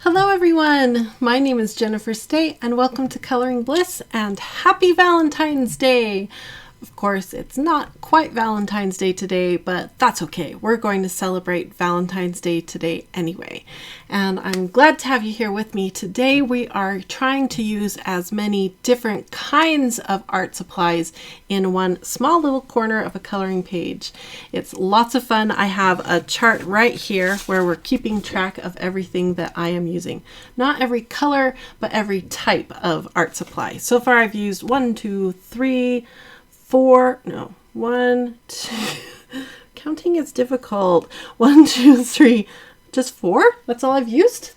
Hello everyone, my name is Jennifer State and welcome to Coloring Bliss and happy Valentine's Day! Of course, it's not quite Valentine's Day today, but that's okay. We're going to celebrate Valentine's Day today anyway. And I'm glad to have you here with me. Today we are trying to use as many different kinds of art supplies in one small little corner of a coloring page. It's lots of fun. I have a chart right here where we're keeping track of everything that I am using. Not every color, but every type of art supply. So far I've used 1, 2, 3, 4, no, 1, 2, counting is difficult. 1, 2, 3, just 4? That's all I've used?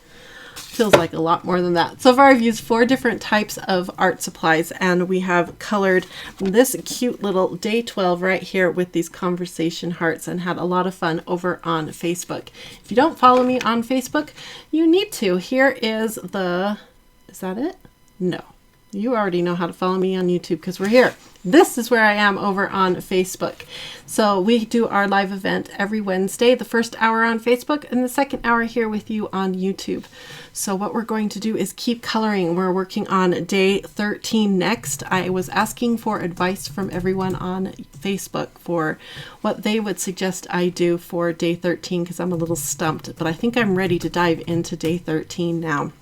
Feels like a lot more than that. So far I've used 4 different types of art supplies and we have colored this cute little day 12 right here with these conversation hearts and had a lot of fun over on Facebook. If you don't follow me on Facebook, you need to. Here is the, is that it? No. You already know how to follow me on YouTube because we're here. This is where I am over on Facebook. So we do our live event every Wednesday, the first hour on Facebook and the second hour here with you on YouTube. So what we're going to do is keep coloring. We're working on day 13 next. I was asking for advice from everyone on Facebook for what they would suggest I do for day 13 because I'm a little stumped, but I think I'm ready to dive into day 13 now.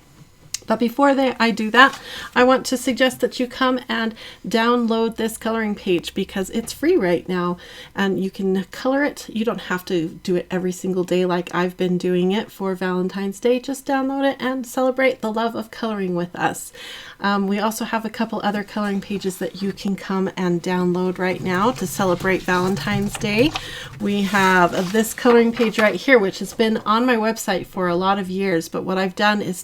But before I do that, I want to suggest that you come and download this coloring page because it's free right now and you can color it. You don't have to do it every single day like I've been doing it for Valentine's Day. Just download it and celebrate the love of coloring with us. We also have a couple other coloring pages that you can come and download right now to celebrate Valentine's Day. We have this coloring page right here, which has been on my website for a lot of years, but what I've done is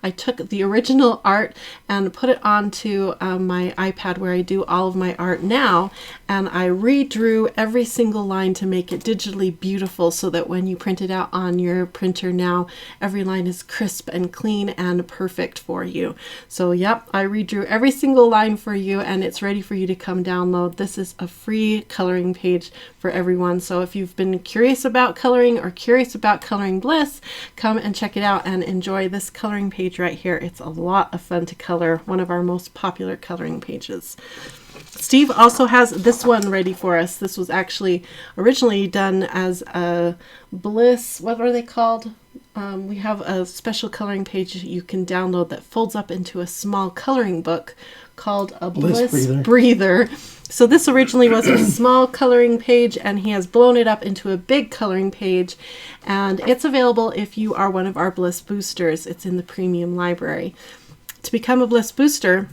I took the original art and put it onto my iPad where I do all of my art now, and I redrew every single line to make it digitally beautiful so that when you print it out on your printer now, every line is crisp and clean and perfect for you. So yep, I redrew every single line for you and it's ready for you to come download. This is a free coloring page for everyone. So if you've been curious about coloring or curious about Coloring Bliss, come and check it out and enjoy this coloring page right here. It's a lot of fun to color, one of our most popular coloring pages. Steve also has this one ready for us. This was actually originally done as a Bliss, what are they called? We have a special coloring page you can download that folds up into a small coloring book called a Bliss Breather. So this originally was a small coloring page and he has blown it up into a big coloring page, and it's available if you are one of our Bliss boosters. It's in the premium library. To become a Bliss booster,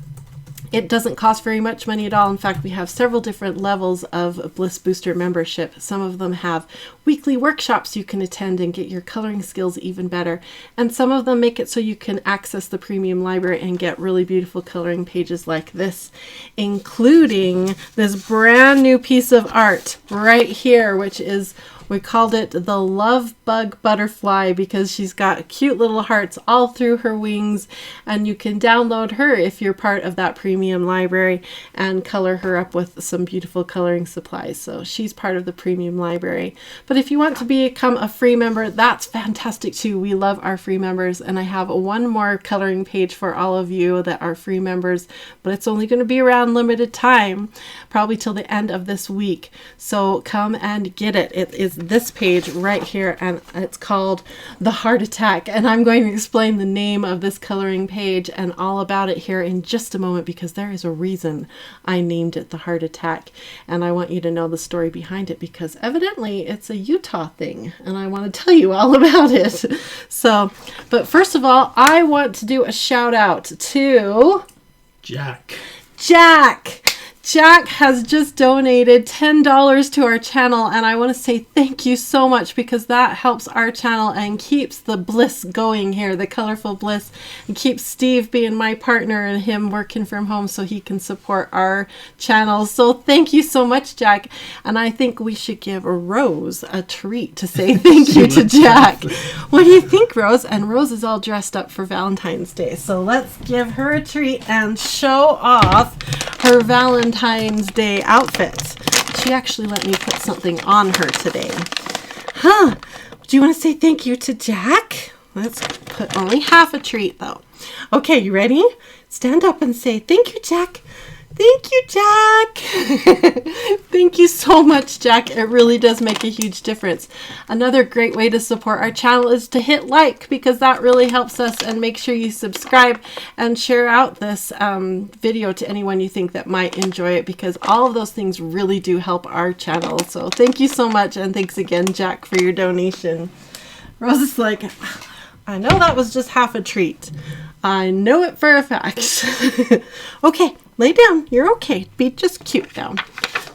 it doesn't cost very much money at all. In fact, we have several different levels of Bliss Booster membership. Some of them have weekly workshops you can attend and get your coloring skills even better. And some of them make it so you can access the premium library and get really beautiful coloring pages like this, including this brand new piece of art right here, which is, we called it the Love Bug Butterfly because she's got cute little hearts all through her wings, and you can download her if you're part of that premium library and color her up with some beautiful coloring supplies. So she's part of the premium library. But if you want to become a free member, that's fantastic too. We love our free members, and I have one more coloring page for all of you that are free members, but it's only going to be around limited time, probably till the end of this week. So come and get it. It is this page right here and it's called The Heart Attack, and I'm going to explain the name of this coloring page and all about it here in just a moment because there is a reason I named it The Heart Attack, and I want you to know the story behind it because evidently it's a Utah thing and I want to tell you all about it. So, but first of all, I want to do a shout out to Jack. Jack has just donated $10 to our channel, and I want to say thank you so much because that helps our channel and keeps the bliss going here, the colorful bliss, and keeps Steve being my partner and him working from home so he can support our channel. So thank you so much, Jack. And I think we should give Rose a treat to say thank you to Jack. What do you think, Rose? And Rose is all dressed up for Valentine's Day. So let's give her a treat and show off her Valentine's Day outfit. She actually let me put something on her today. Do you want to say thank you to Jack? Let's put only half a treat though. Okay, you ready? Stand up and say, thank you, Jack. Thank you, Jack. Thank you so much, Jack. It really does make a huge difference. Another great way to support our channel is to hit like, because that really helps us, and make sure you subscribe and share out this video to anyone you think that might enjoy it, because all of those things really do help our channel. So thank you so much, and thanks again, Jack, for your donation. Rose is like, I know that was just half a treat. I know it for a fact. Okay, lay down. You're okay. Be just cute now.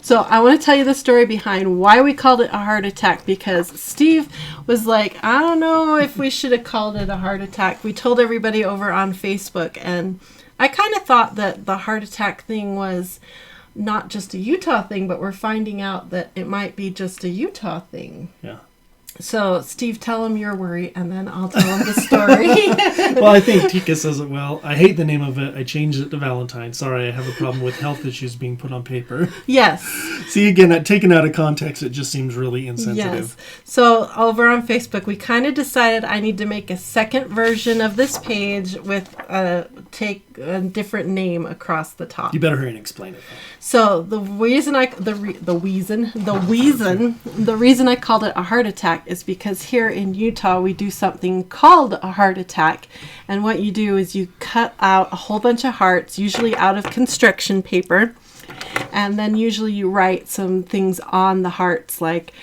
So I want to tell you the story behind why we called it a heart attack, because Steve was like, I don't know if we should have called it a heart attack. We told everybody over on Facebook, and I kind of thought that the heart attack thing was not just a Utah thing, but we're finding out that it might be just a Utah thing. Yeah. So, Steve, tell him your worry, and then I'll tell him the story. Well, I think Tika says it well. I hate the name of it. I changed it to Valentine. Sorry, I have a problem with health issues being put on paper. Yes. See, again, taken out of context, it just seems really insensitive. Yes. So, over on Facebook, we kind of decided I need to make a second version of this page with take a different name across the top. You better hurry and explain it. So the reason I called it a heart attack is because here in Utah we do something called a heart attack, and what you do is you cut out a whole bunch of hearts, usually out of construction paper, and then usually you write some things on the hearts like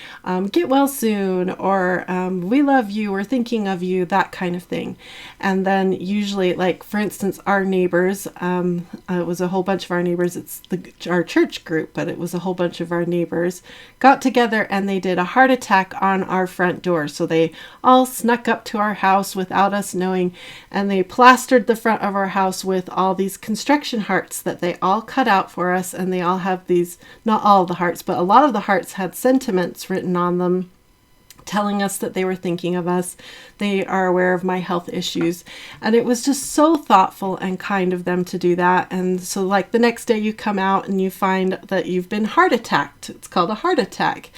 get well soon, or we love you, or thinking of you, that kind of thing. And then usually, like for instance, our neighbors, it was a whole bunch of our neighbors, it's our church group, but it was a whole bunch of our neighbors got together and they did a heart attack on our front door. So they all snuck up to our house without us knowing, and they plastered the front of our house with all these construction hearts that they all cut out for us, and they all have these, not all of the hearts, but a lot of the hearts had sentiments written on them telling us that they were thinking of us. They are aware of my health issues, and it was just so thoughtful and kind of them to do that. And so like the next day you come out and you find that you've been heart attacked. It's called a heart attack.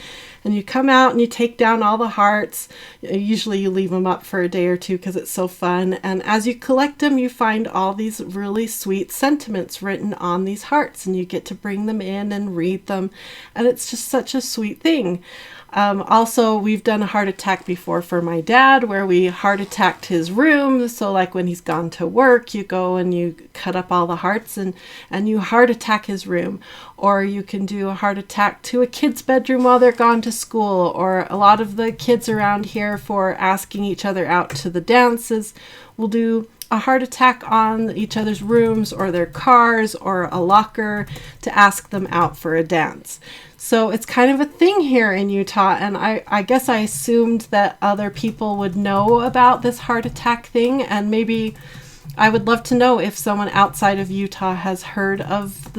And you come out and you take down all the hearts. Usually you leave them up for a day or two because it's so fun. And as you collect them, you find all these really sweet sentiments written on these hearts, and you get to bring them in and read them. And it's just such a sweet thing. Also, we've done a heart attack before for my dad, where we heart attacked his room. So like when he's gone to work, you go and you cut up all the hearts and you heart attack his room. Or you can do a heart attack to a kid's bedroom while they're gone to school. Or a lot of the kids around here, for asking each other out to the dances, will do a heart attack on each other's rooms or their cars or a locker to ask them out for a dance. So it's kind of a thing here in Utah, and I guess I assumed that other people would know about this heart attack thing, and maybe I would love to know if someone outside of Utah has heard of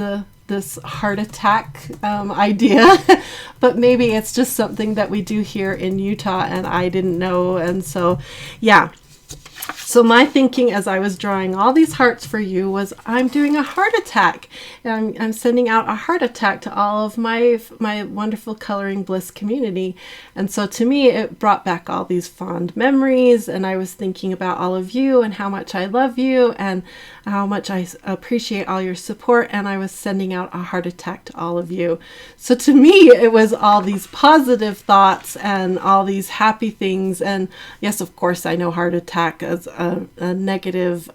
this heart attack idea. But maybe it's just something that we do here in Utah and I didn't know. And so yeah, so my thinking as I was drawing all these hearts for you was, I'm doing a heart attack. And I'm sending out a heart attack to all of my wonderful Coloring Bliss community. And so to me, it brought back all these fond memories. And I was thinking about all of you and how much I love you and how much I appreciate all your support. And I was sending out a heart attack to all of you. So to me, it was all these positive thoughts and all these happy things. And yes, of course, I know heart attack as a negative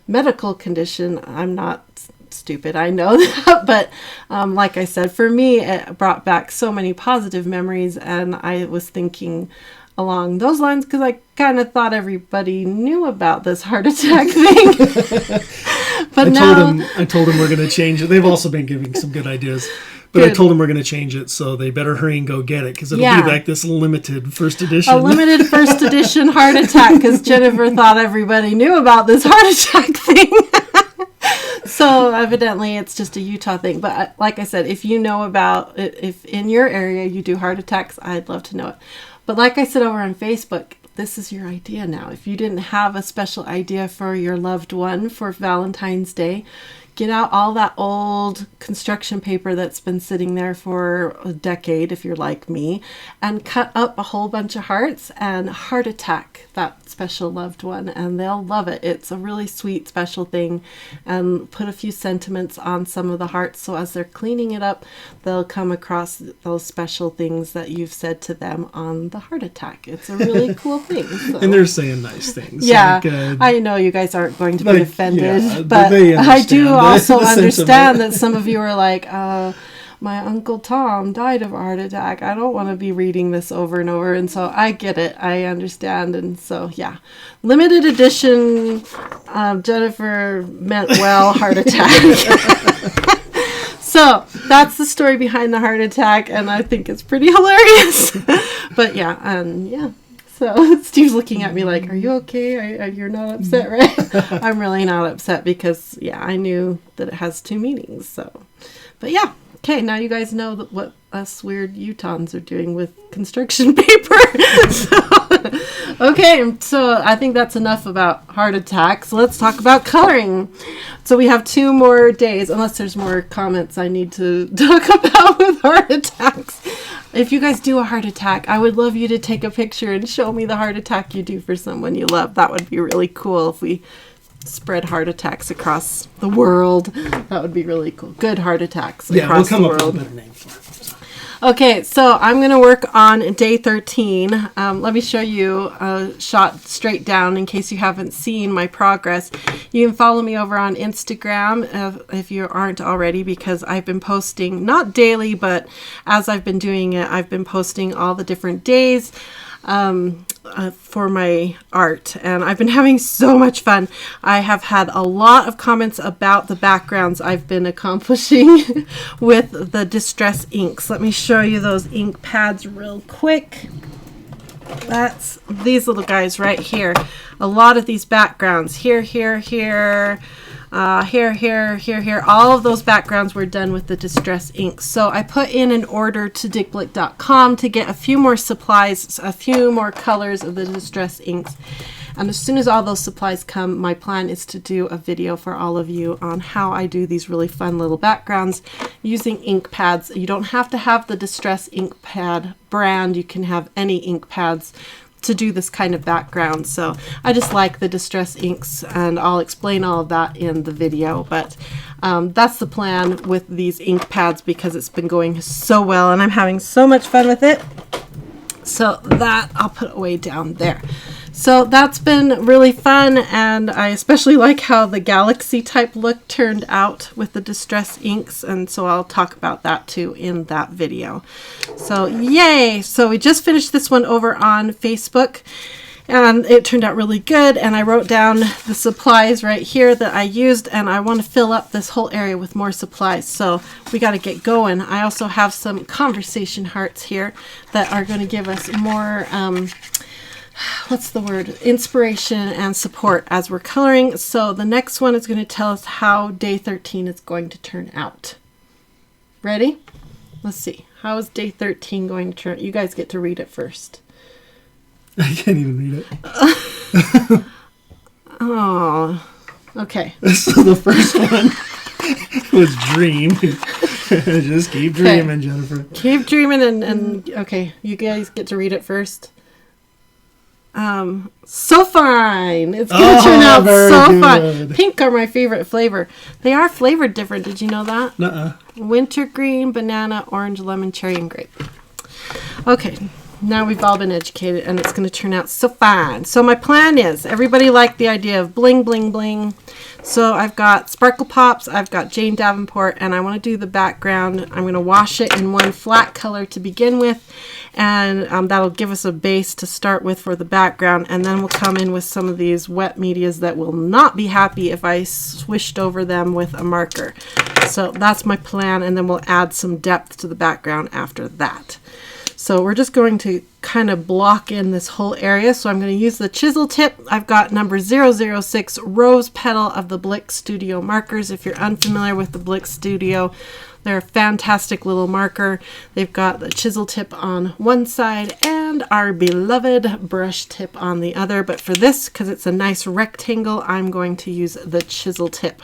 medical condition. I'm not stupid, I know that, but like I said, for me, it brought back so many positive memories, and I was thinking along those lines because I kind of thought everybody knew about this heart attack thing. But I told them we're going to change it. They've also been giving some good ideas. But good. I told them we're going to change it, so they better hurry and go get it, because it'll be like this limited first edition. A limited first edition heart attack, because Jennifer thought everybody knew about this heart attack thing. So evidently it's just a Utah thing. But like I said, if you know about it, if in your area you do heart attacks, I'd love to know it. But like I said over on Facebook, this is your idea now. If you didn't have a special idea for your loved one for Valentine's Day, get out all that old construction paper that's been sitting there for a decade, if you're like me, and cut up a whole bunch of hearts and heart attack that special loved one, and they'll love it. It's a really sweet, special thing. And put a few sentiments on some of the hearts, so as they're cleaning it up, they'll come across those special things that you've said to them on the heart attack. It's a really cool thing. So. And they're saying nice things. Yeah, like, I know you guys aren't going to be offended, but I do also understand that some of you are like, my Uncle Tom died of a heart attack. I don't want to be reading this over and over. And so I get it. I understand. And so, yeah. Limited edition, Jennifer meant well, heart attack. So that's the story behind the heart attack. And I think it's pretty hilarious. But yeah. So Steve's looking at me like, are you okay? You're not upset, right? I'm really not upset because, I knew that it has two meanings. So, but yeah. Okay, now you guys know what us weird Utahns are doing with construction paper. So I think that's enough about heart attacks. Let's talk about coloring. So we have 2 more days, unless there's more comments I need to talk about with heart attacks. If you guys do a heart attack, I would love you to take a picture and show me the heart attack you do for someone you love. That would be really cool if we spread heart attacks across the world. That would be really cool. Good heart attacks across the world. Yeah, we'll come up with a better name for it. Okay, so I'm going to work on day 13. Let me show you a shot straight down in case you haven't seen my progress. You can follow me over on Instagram if you aren't already, because I've been posting, not daily, but as I've been doing it, I've been posting all the different days for my art, and I've been having so much fun. I have had a lot of comments about the backgrounds I've been accomplishing with the distress inks. Let me show you those ink pads real quick. That's these little guys right here. A lot of these backgrounds here, here, all of those backgrounds were done with the distress inks. So I put in an order to dickblick.com to get a few more supplies, a few more colors of the distress inks. And as soon as all those supplies come, my plan is to do a video for all of you on how I do these really fun little backgrounds using ink pads. You don't have to have the distress ink pad brand. You can have any ink pads to do this kind of background. So I just like the distress inks, and I'll explain all of that in the video, but that's the plan with these ink pads because it's been going so well and I'm having so much fun with it. So that I'll put away down there. So that's been really fun, and I especially like how the galaxy type look turned out with the distress inks, and so I'll talk about that too in that video. So yay! So we just finished this one over on Facebook, and it turned out really good, and I wrote down the supplies right here that I used, and I want to fill up this whole area with more supplies, so we got to get going. I also have some conversation hearts here that are going to give us more inspiration and support as we're coloring. So the next one is going to tell us how day 13 is going to turn out. Ready? Let's see. How is day 13 going to turn out? You guys get to read it first. I can't even read it. Oh, okay. So the first one was dream. Just keep dreaming, Jennifer. Keep dreaming, and okay, you guys get to read it first. So fine. It's going to turn out so fun. Pink are my favorite flavor. They are flavored different. Did you know that? Nuh-uh. Wintergreen, banana, orange, lemon, cherry, and grape. Okay. Now we've all been educated, and it's going to turn out so fine. So my plan is, everybody liked the idea of bling, bling, bling. So I've got Sparkle Pops, I've got Jane Davenport, and I want to do the background. I'm going to wash it in one flat color to begin with, and that'll give us a base to start with for the background, and then we'll come in with some of these wet medias that will not be happy if I swished over them with a marker. So that's my plan, and then we'll add some depth to the background after that. So we're just going to kind of block in this whole area. So I'm going to use the chisel tip. I've got number 006 Rose Petal of the Blick Studio markers. If you're unfamiliar with the Blick Studio, they're a fantastic little marker. They've got the chisel tip on one side and our beloved brush tip on the other. But for this, because it's a nice rectangle, I'm going to use the chisel tip.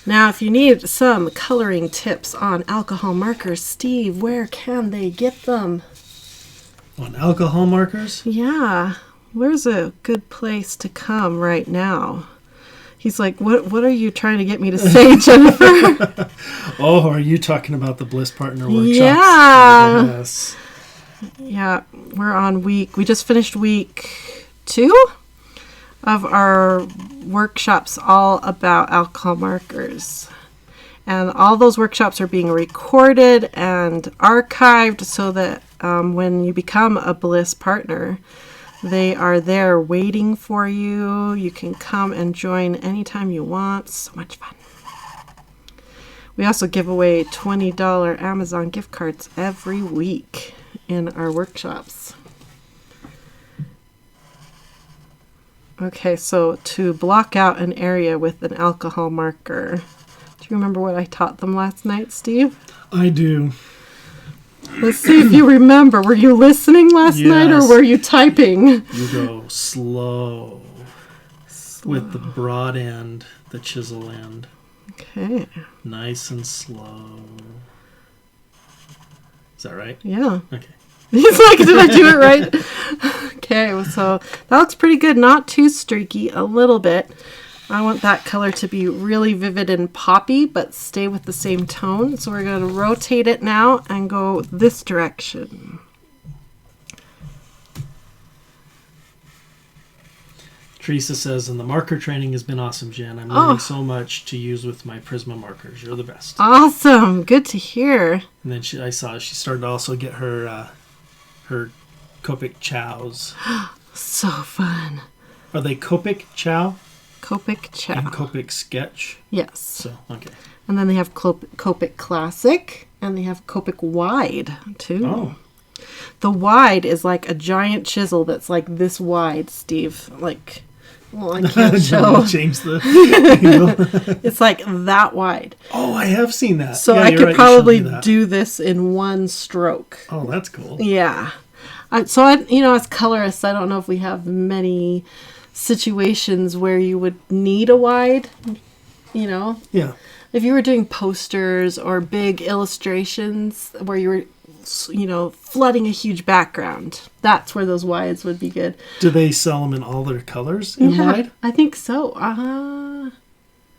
Now, if you need some coloring tips on alcohol markers, Steve, where can they get them? On alcohol markers? Yeah. Where's a good place to come right now? He's like, what are you trying to get me to say, Jennifer? Oh, are you talking about the Bliss Partner workshops? Yeah. Yes. Yeah, we're on we just finished week 2 of our workshops all about alcohol markers. And all those workshops are being recorded and archived so that when you become a Bliss Partner, they are there waiting for you. You can come and join anytime you want. So much fun. We also give away $20 Amazon gift cards every week in our workshops. Okay, so to block out an area with an alcohol marker. Do you remember what I taught them last night, Steve? I do. Let's see if you remember. Were you listening last night or were you typing? You go slow with the broad end, the chisel end. Okay. Nice and slow. Is that right? Yeah. Okay. He's like, did I do it right? Okay, so that looks pretty good. Not too streaky, a little bit. I want that color to be really vivid and poppy, but stay with the same tone. So we're going to rotate it now and go this direction. Teresa says, and the marker training has been awesome, Jen. I'm learning so much to use with my Prisma markers. You're the best. Awesome. Good to hear. And then I saw she started to also get her Copic chows. So fun. Are they Copic chow? Copic chow. And Copic sketch? Yes. So, okay. And then they have Copic classic and they have Copic wide too. Oh. The wide is like a giant chisel that's like this wide, Steve. Like, well, I can't show. Change the It's like that wide. Oh, I have seen that. So yeah, I could right, probably do this in one stroke. Oh, that's cool. Yeah. So as colorists, I don't know if we have many situations where you would need a wide, Yeah. If you were doing posters or big illustrations where you were, flooding a huge background, that's where those wides would be good. Do they sell them in all their colors in wide? I think so.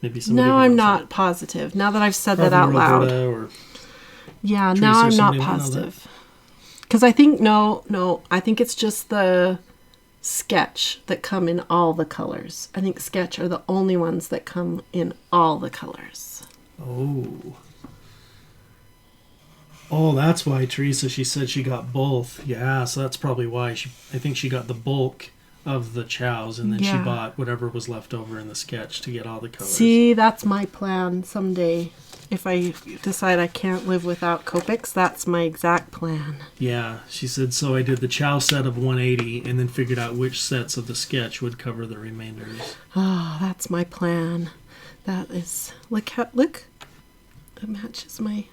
Maybe now I'm not positive. Now that I've said that out loud. Yeah, now I'm not positive. Because I think, I think it's just the sketch that come in all the colors. I think sketch are the only ones that come in all the colors. Oh, that's why Teresa, she said she got both. Yeah, so that's probably why. I think she got the bulk of the chows and then she bought whatever was left over in the sketch to get all the colors. See, that's my plan someday. If I decide I can't live without Copics, that's my exact plan. Yeah, she said, so I did the chow set of 180 and then figured out which sets of the sketch would cover the remainders. Oh, that's my plan. That is, look, it matches my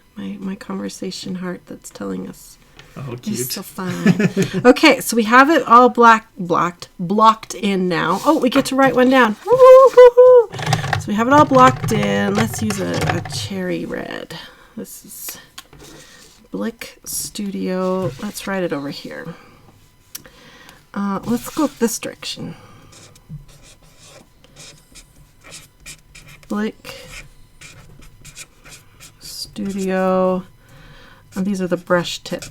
conversation heart that's telling us. Oh, cute. It's so fun. Okay, so we have it all blocked in now. Oh, we get to write one down. Woo-hoo-hoo-hoo. So we have it all blocked in. Let's use a cherry red. This is Blick Studio. Let's write it over here. Let's go this direction. Blick Studio. And these are the brush tip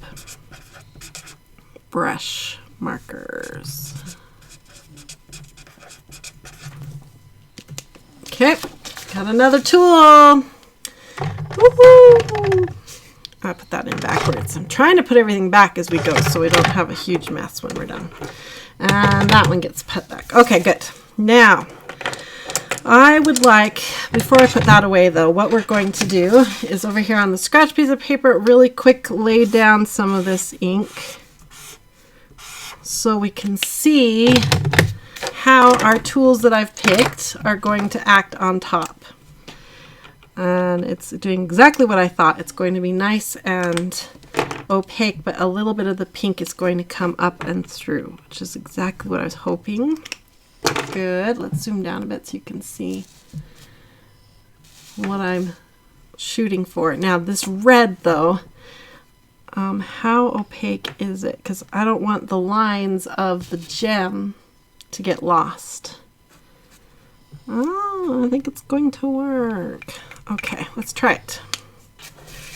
brush markers. Okay, got another tool. Woohoo! I put that in backwards. I'm trying to put everything back as we go so we don't have a huge mess when we're done. And that one gets put back. Okay, good. Now, I would like, before I put that away though, what we're going to do is over here on the scratch piece of paper, really quick lay down some of this ink so we can see how our tools that I've picked are going to act on top. And it's doing exactly what I thought. It's going to be nice and opaque, but a little bit of the pink is going to come up and through, which is exactly what I was hoping. Good. Let's zoom down a bit so you can see. what I'm shooting for. Now this red though, how opaque is it? Because I don't want the lines of the gem to get lost. Oh, I think it's going to work. Okay, let's try it.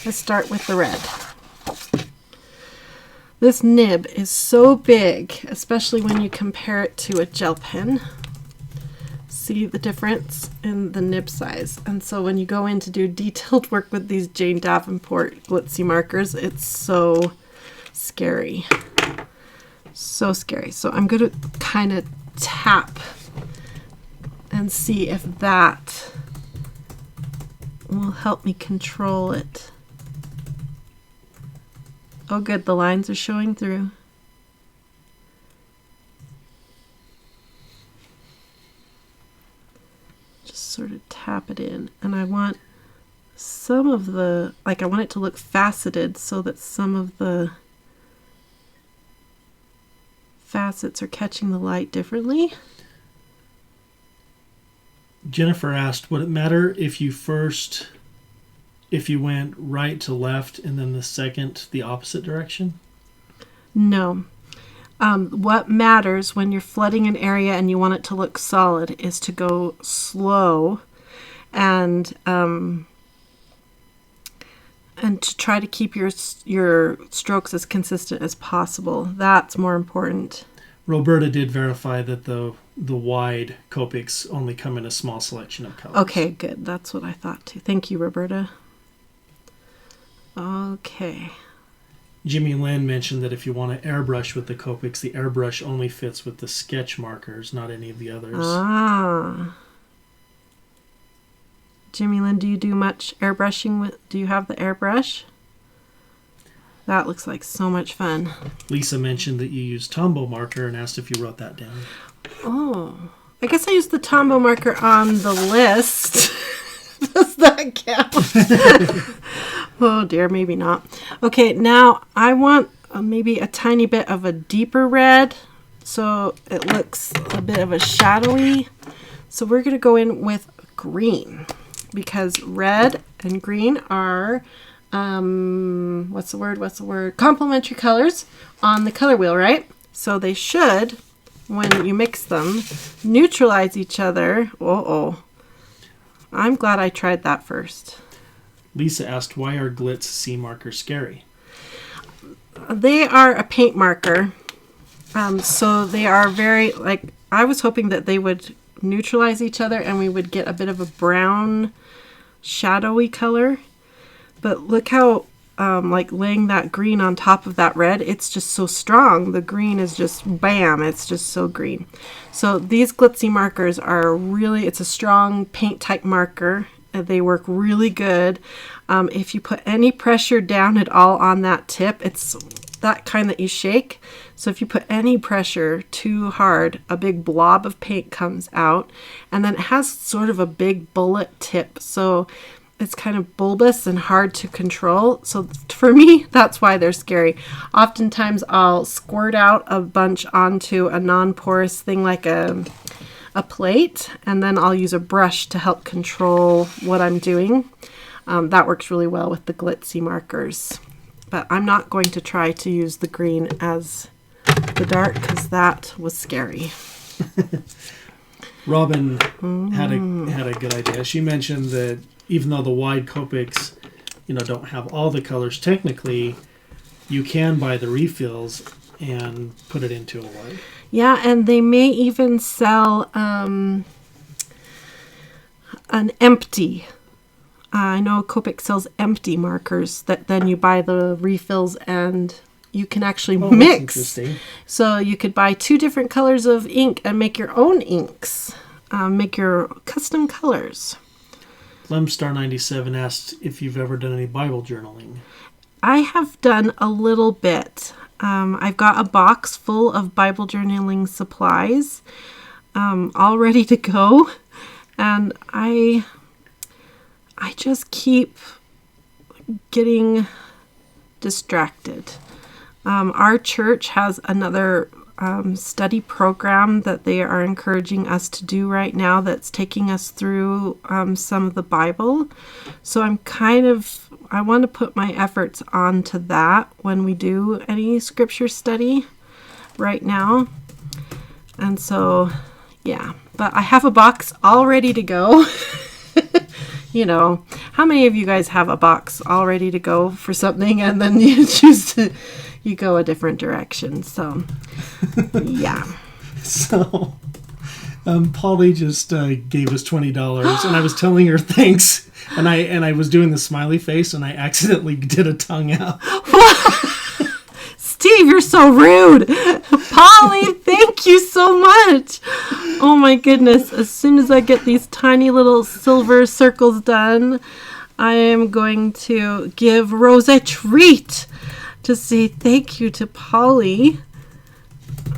Let's start with the red. This nib is so big, especially when you compare it to a gel pen. See the difference in the nib size. And so when you go in to do detailed work with these Jane Davenport glitzy markers, it's so scary. So scary. So I'm going to kind of tap and see if that will help me control it. Oh good, the lines are showing through. Just sort of tap it in, and I want some of the, I want it to look faceted so that some of the facets are catching the light differently. Jennifer asked, would it matter if you went right to left and then the second the opposite direction? No. What matters when you're flooding an area and you want it to look solid is to go slow and to try to keep your strokes as consistent as possible. That's more important. Roberta did verify that the wide Copics only come in a small selection of colors. Okay, good. That's what I thought too. Thank you, Roberta. Okay. Jimmy Lynn mentioned that if you want to airbrush with the Copics, the airbrush only fits with the sketch markers, not any of the others. Ah. Jimmy Lynn, do you do much airbrushing? Do you have the airbrush? That looks like so much fun. Lisa mentioned that you use tumble marker and asked if you wrote that down. Oh, I guess I used the tumble marker on the list. Does that count? Oh dear, maybe not. Okay, now I want maybe a tiny bit of a deeper red so it looks a bit of a shadowy. So we're going to go in with green because red and green are what's the word? Complementary colors on the color wheel, right? So they should, when you mix them, neutralize each other. I'm glad I tried that first. Lisa asked, why are Glitz C markers scary? They are a paint marker. So they are very, I was hoping that they would neutralize each other and we would get a bit of a brown, shadowy color. But look how, laying that green on top of that red, it's just so strong. The green is just, bam, it's just so green. So these glitzy markers are really, it's a strong paint type marker. They work really good. If you put any pressure down at all on that tip, it's that kind that you shake. So if you put any pressure too hard, a big blob of paint comes out. And then it has sort of a big bullet tip. So it's kind of bulbous and hard to control. So for me, that's why they're scary. Oftentimes I'll squirt out a bunch onto a non-porous thing like a plate, and then I'll use a brush to help control what I'm doing. That works really well with the glitzy markers. But I'm not going to try to use the green as the dark because that was scary. Robin had a good idea. She mentioned that even though the wide Copics, don't have all the colors, technically, you can buy the refills and put it into a wide. Yeah, and they may even sell an empty. I know Copic sells empty markers that then you buy the refills and you can actually mix. That's interesting. So you could buy 2 different colors of ink and make your own inks. Make your custom colors. Lemstar97 asked if you've ever done any Bible journaling. I have done a little bit. I've got a box full of Bible journaling supplies all ready to go. And I just keep getting distracted. Our church has another study program that they are encouraging us to do right now that's taking us through some of the Bible. So I want to put my efforts onto that when we do any scripture study right now. And so, yeah, but I have a box all ready to go. You know, how many of you guys have a box all ready to go for something and then you go a different direction? So, yeah. So, Polly just gave us $20, and I was telling her thanks, and I was doing the smiley face, and I accidentally did a tongue out. Steve, you're so rude. Polly, thank you so much. Oh my goodness. As soon as I get these tiny little silver circles done, I am going to give Rose a treat to say thank you to Polly.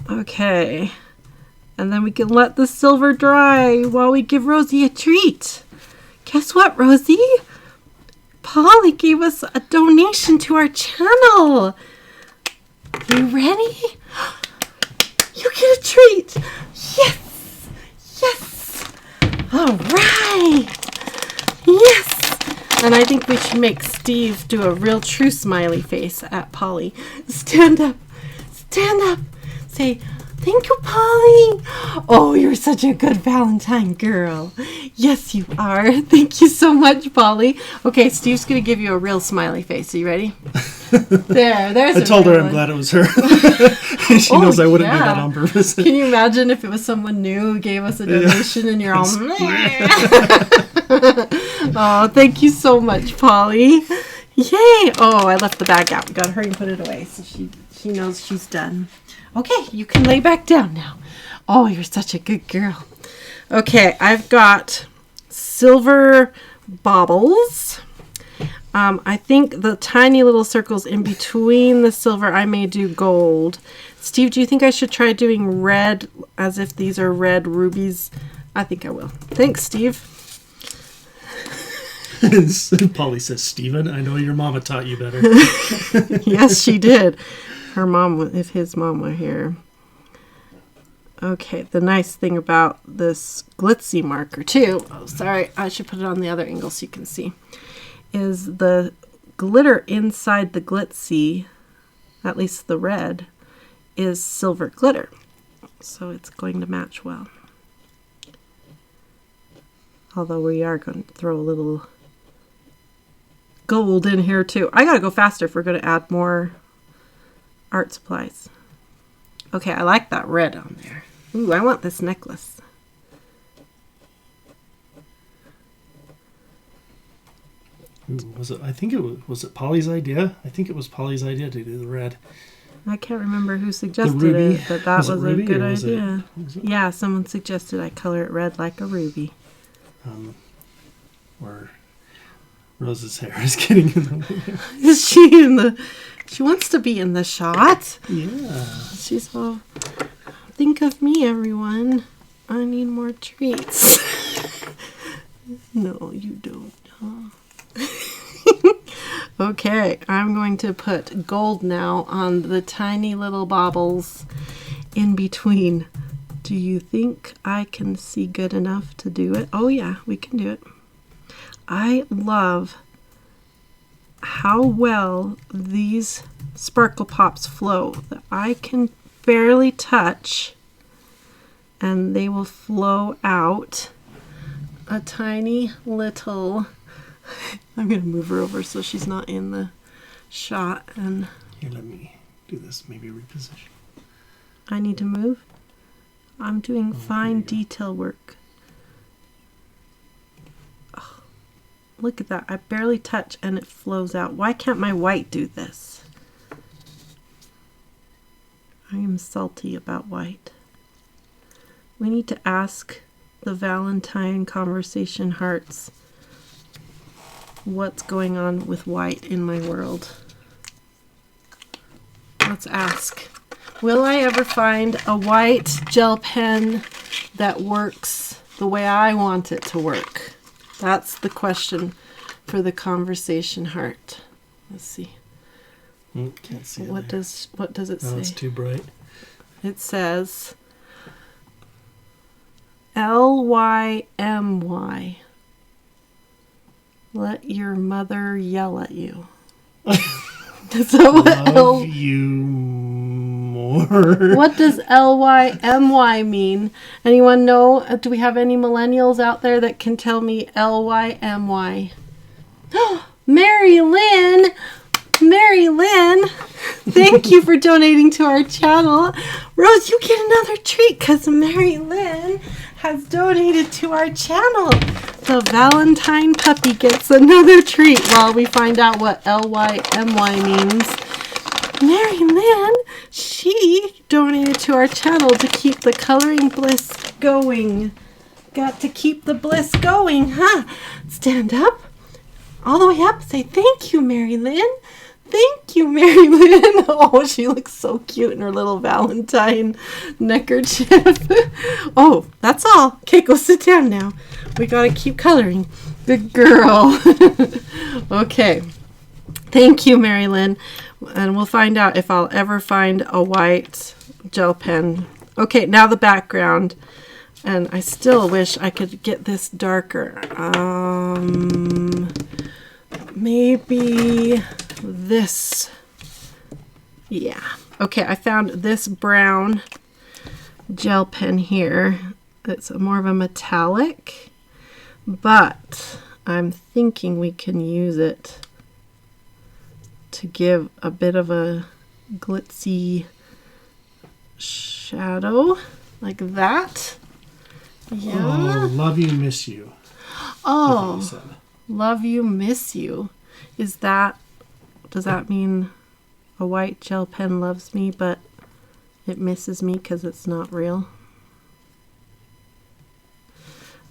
Okay. And then we can let the silver dry while we give Rosie a treat. Guess what, Rosie? Polly gave us a donation to our channel. You ready? You get a treat. Yes. Yes. All right. Yes. And I think we should make Steve do a real true smiley face at Polly. Stand up. Stand up. Say, thank you, Polly. Oh, you're such a good Valentine girl. Yes, you are. Thank you so much, Polly. Okay, Steve's going to give you a real smiley face. Are you ready? There's I told her I'm glad it was her. She knows I wouldn't do that on purpose. Can you imagine if it was someone new who gave us a donation and you're all... Oh, thank you so much, Polly. Yay. Oh, I left the bag out. We got to hurry and put it away so she knows she's done. Okay, you can lay back down now. Oh, you're such a good girl. Okay, I've got silver baubles. I think the tiny little circles in between the silver, I may do gold. Steve, do you think I should try doing red as if these are red rubies? I think I will. Thanks, Steve. Polly says, Steven, I know your mama taught you better. Yes, she did. Her mom, if his mom were here. Okay, the nice thing about this glitzy marker too, oh sorry, I should put it on the other angle so you can see, is the glitter inside the glitzy, at least the red, is silver glitter. So it's going to match well. Although we are going to throw a little gold in here too. I gotta go faster if we're going to add more art supplies. Okay, I like that red on there. Ooh, I want this necklace. Ooh, was it Polly's idea? I think it was Polly's idea to do the red. I can't remember who suggested it, but that was a good idea. Yeah, someone suggested I color it red like a ruby. Or Rose's hair is getting in the way. Is she in the... She wants to be in the shot. Yeah. She's all... Think of me, everyone. I need more treats. No, you don't. Okay, I'm going to put gold now on the tiny little baubles in between. Do you think I can see good enough to do it? Oh yeah, we can do it. I love how well these sparkle pops flow that I can barely touch and they will flow out a tiny little... I'm going to move her over so she's not in the shot. And here, let me do this, maybe reposition. I need to move? I'm doing fine detail work. Oh, look at that. I barely touch and it flows out. Why can't my white do this? I am salty about white. We need to ask the Valentine conversation hearts what's going on with white in my world. Let's ask. Will I ever find a white gel pen that works the way I want it to work? That's the question for the conversation heart. Let's see. Can't see what does it say? It's too bright. it says Lymy. Let your mother yell at you. Is that what Love you more. What does Lymy mean? Anyone know? Do we have any millennials out there that can tell me Lymy? Mary Lynn! Mary Lynn! Thank you for donating to our channel. Rose, you get another treat because Mary Lynn has donated to our channel. The Valentine puppy gets another treat while we find out what Lymy means. Mary Lynn, she donated to our channel to keep the coloring bliss going. Got to keep the bliss going, huh? Stand up. All the way up. Say thank you, Mary Lynn. Thank you, Mary Lynn. Oh, she looks so cute in her little Valentine neckerchief. Oh, that's all. Okay, go sit down now. We gotta keep coloring. Good girl. Okay. Thank you, Mary Lynn. And we'll find out if I'll ever find a white gel pen. Okay, now the background. And I still wish I could get this darker. Maybe this. Yeah. Okay, I found this brown gel pen here. It's more of a metallic, but I'm thinking we can use it to give a bit of a glitzy shadow like that. Yeah. Oh, love you, miss you. Oh, love you, miss you. Does that mean a white gel pen loves me, but it misses me because it's not real?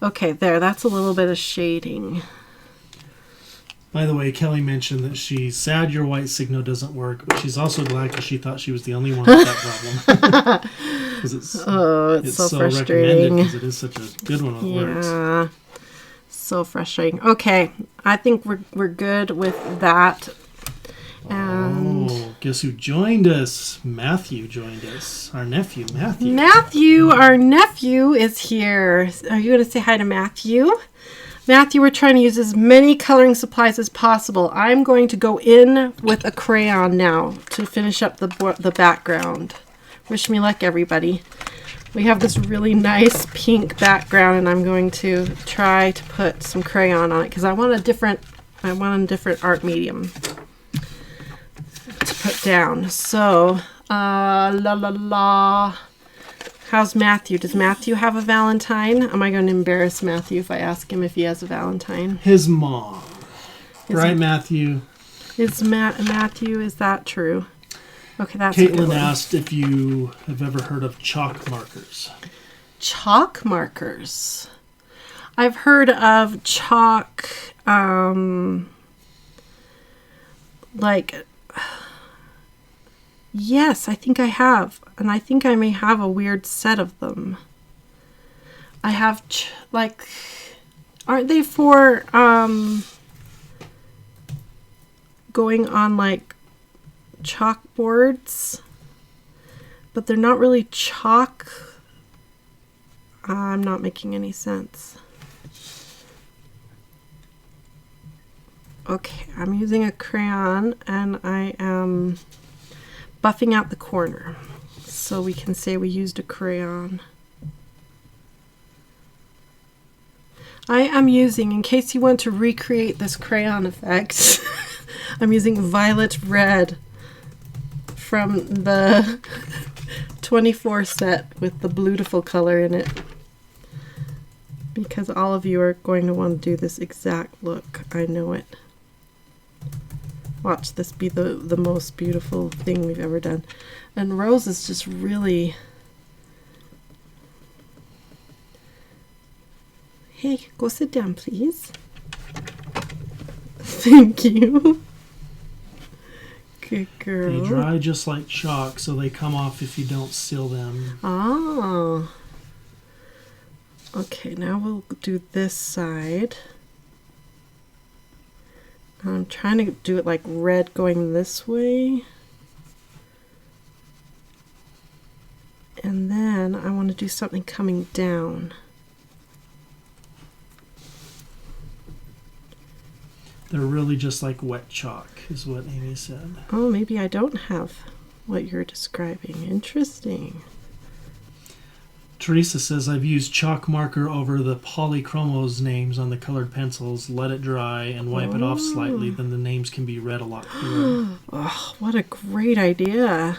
Okay, there, that's a little bit of shading. By the way, Kelly mentioned that she's sad your white signal doesn't work, but she's also glad because she thought she was the only one with that problem. It's so frustrating because it is such a good one when it works. Yeah, so frustrating. Okay, I think we're good with that. And guess who joined us? Matthew joined us. Our nephew, Matthew. Matthew, our nephew, is here. Are you going to say hi to Matthew? Matthew, we're trying to use as many coloring supplies as possible. I'm going to go in with a crayon now to finish up the background. Wish me luck, everybody. We have this really nice pink background, and I'm going to try to put some crayon on it because I want a different art medium to put down. So, how's Matthew? Does Matthew have a Valentine? Am I going to embarrass Matthew if I ask him if he has a Valentine? His mom. Right, Matthew? Matthew, is that true? Okay, that's a good one. Caitlin asked if you have ever heard of chalk markers. Chalk markers. I've heard of chalk, yes, I think I have. And I think I may have a weird set of them. I have, aren't they for, going on, chalkboards? But they're not really chalk. I'm not making any sense. Okay, I'm using a crayon and I am buffing out the corner so we can say we used a crayon. I am using, in case you want to recreate this crayon effect, I'm using violet red from the 24 set with the beautiful color in it. Because all of you are going to want to do this exact look. I know it. Watch this be the most beautiful thing we've ever done. And Rose is just really... Hey, go sit down, please. Thank you. Good girl. They dry just like chalk, so they come off if you don't seal them. Oh. Okay, now we'll do this side. I'm trying to do it like red going this way. And then I want to do something coming down. They're really just like wet chalk, is what Amy said. Oh, maybe I don't have what you're describing. Interesting. Teresa says, I've used chalk marker over the polychromos names on the colored pencils, let it dry, and wipe it off slightly. Then the names can be read a lot clearer. Oh, what a great idea.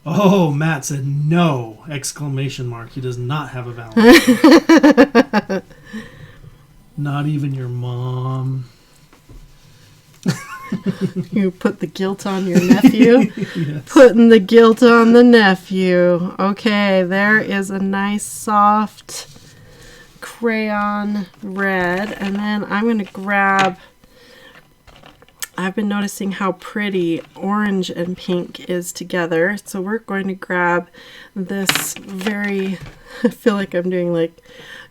Oh, Matt said, no! Exclamation mark. He does not have a Valentine. Not even your mom. You put the guilt on your nephew? Yes. Putting the guilt on the nephew. Okay, there is a nice soft crayon red. And then I'm going to grab... I've been noticing how pretty orange and pink is together. So we're going to grab this very... I feel like I'm doing like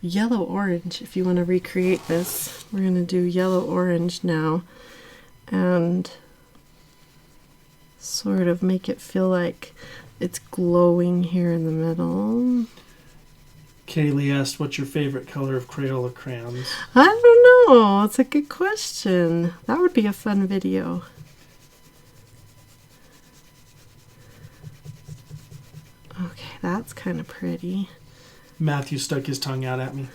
yellow-orange. If you want to recreate this, we're going to do yellow-orange now. And sort of make it feel like it's glowing here in the middle. Kaylee asked, what's your favorite color of Crayola crayons? I don't know. It's a good question. That would be a fun video. Okay, that's kind of pretty. Matthew stuck his tongue out at me.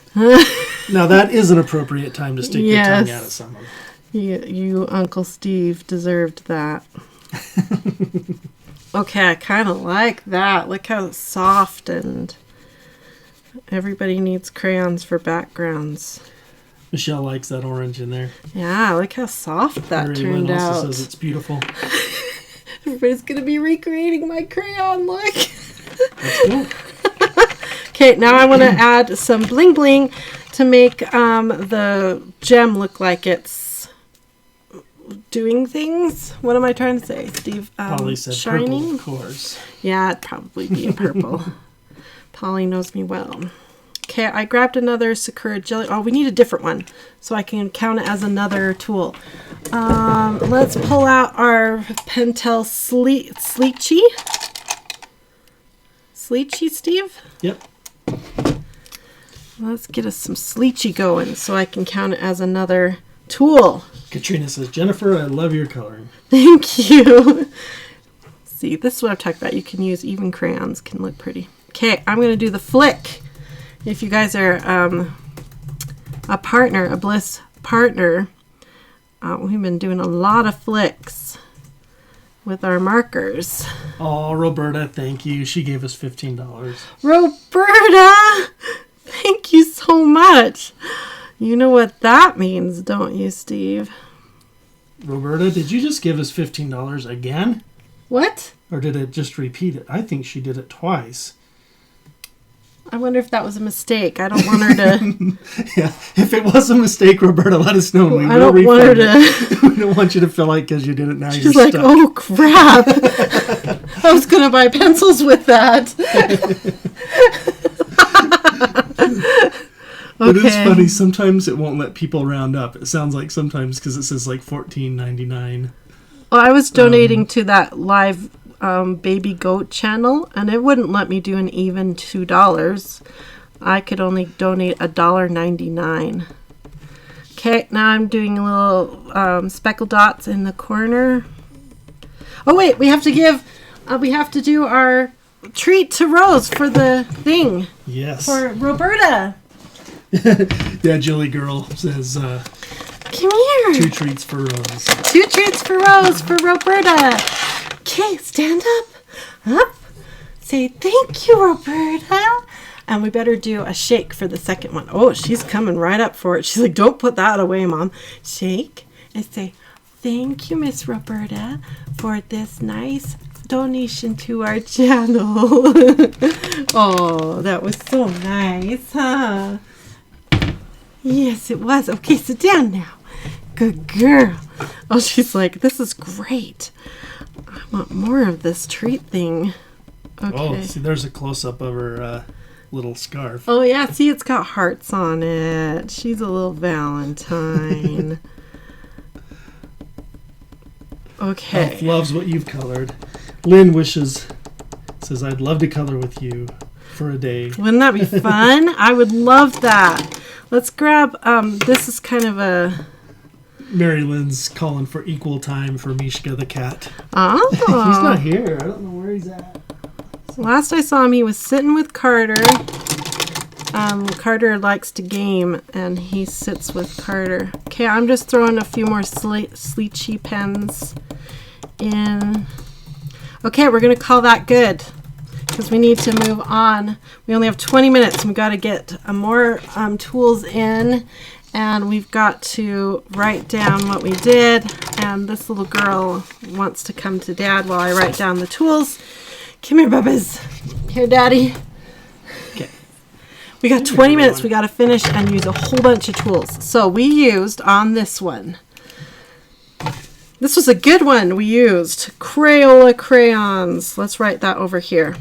Now that is an appropriate time to stick your tongue out at someone. You, Uncle Steve, deserved that. Okay, I kind of like that. Look how it's soft, and everybody needs crayons for backgrounds. Michelle likes that orange in there. Yeah, look how soft that turned out. Also says it's beautiful. Everybody's going to be recreating my crayon look. Let's go. Okay, now I want to add some bling bling to make the gem look like it's doing things. What am I trying to say, Steve? Polly said shining? purple, of course. Yeah, it'd probably be a purple. Polly knows me well. Okay, I grabbed another Sakura Jelly. Oh, we need a different one so I can count it as another tool. Let's pull out our Pentel Sleechy. Sleechy, Steve? Yep. Let's get us some Sleechy going so I can count it as another tool. Katrina says, Jennifer, I love your coloring. Thank you. See, this is what I'm talking about. You can use even crayons, can look pretty. Okay, I'm going to do the flick. If you guys are a Bliss partner, we've been doing a lot of flicks with our markers. Oh, Roberta, thank you. She gave us $15. Roberta! Thank you so much. You know what that means, don't you, Steve? Roberta, did you just give us $15 again? What? Or did it just repeat it? I think she did it twice. I wonder if that was a mistake. I don't want her to... Yeah, if it was a mistake, Roberta, let us know. We I don't want her to... We don't want you to feel like because you did it now She's you're like, stuck. oh, crap. I was going to buy pencils with that. But it's funny. Sometimes it won't let people round up. It sounds like sometimes because it says like $14.99. Well, I was donating to that live baby goat channel, and it wouldn't let me do an even $2. I could only donate $1.99. Okay, now I'm doing little speckle dots in the corner. Oh wait, we have to do our treat to Rose for the thing. Yes. For Roberta. Yeah, Jilly Girl says, come here. 2 treats for Rose. 2 treats for Rose for Roberta. Okay, stand up. Up. Say thank you, Roberta. And we better do a shake for the second one. Oh, she's coming right up for it. She's like, don't put that away, Mom. Shake and say, thank you, Miss Roberta, for this nice donation to our channel. Oh, that was so nice, huh? Yes, it was. Okay, sit down now. Good girl. Oh, she's like, this is great. I want more of this treat thing. Okay. Oh, see, there's a close-up of her little scarf. Oh, yeah. See, it's got hearts on it. She's a little Valentine. Elf Okay. loves what you've colored. Lynn says, Says, I'd love to color with you for a day. Wouldn't that be fun? I would love that. Let's grab, this is kind of a... Mary Lynn's calling for equal time for Mishka the cat. Oh. He's not here. I don't know where he's at. Last I saw him, he was sitting with Carter. Carter likes to game, and he sits with Carter. Okay, I'm just throwing a few more Sleechy pens in. Okay, we're going to call that good because we need to move on. We only have 20 minutes, and we've got to get more tools in, and we've got to write down what we did. And this little girl wants to come to Dad while I write down the tools. Come here, Bubbas. Here, Daddy. Okay. We got 20 minutes. We got to finish and use a whole bunch of tools. So we used on this one. This was a good one. We used Crayola crayons. Let's write that over here.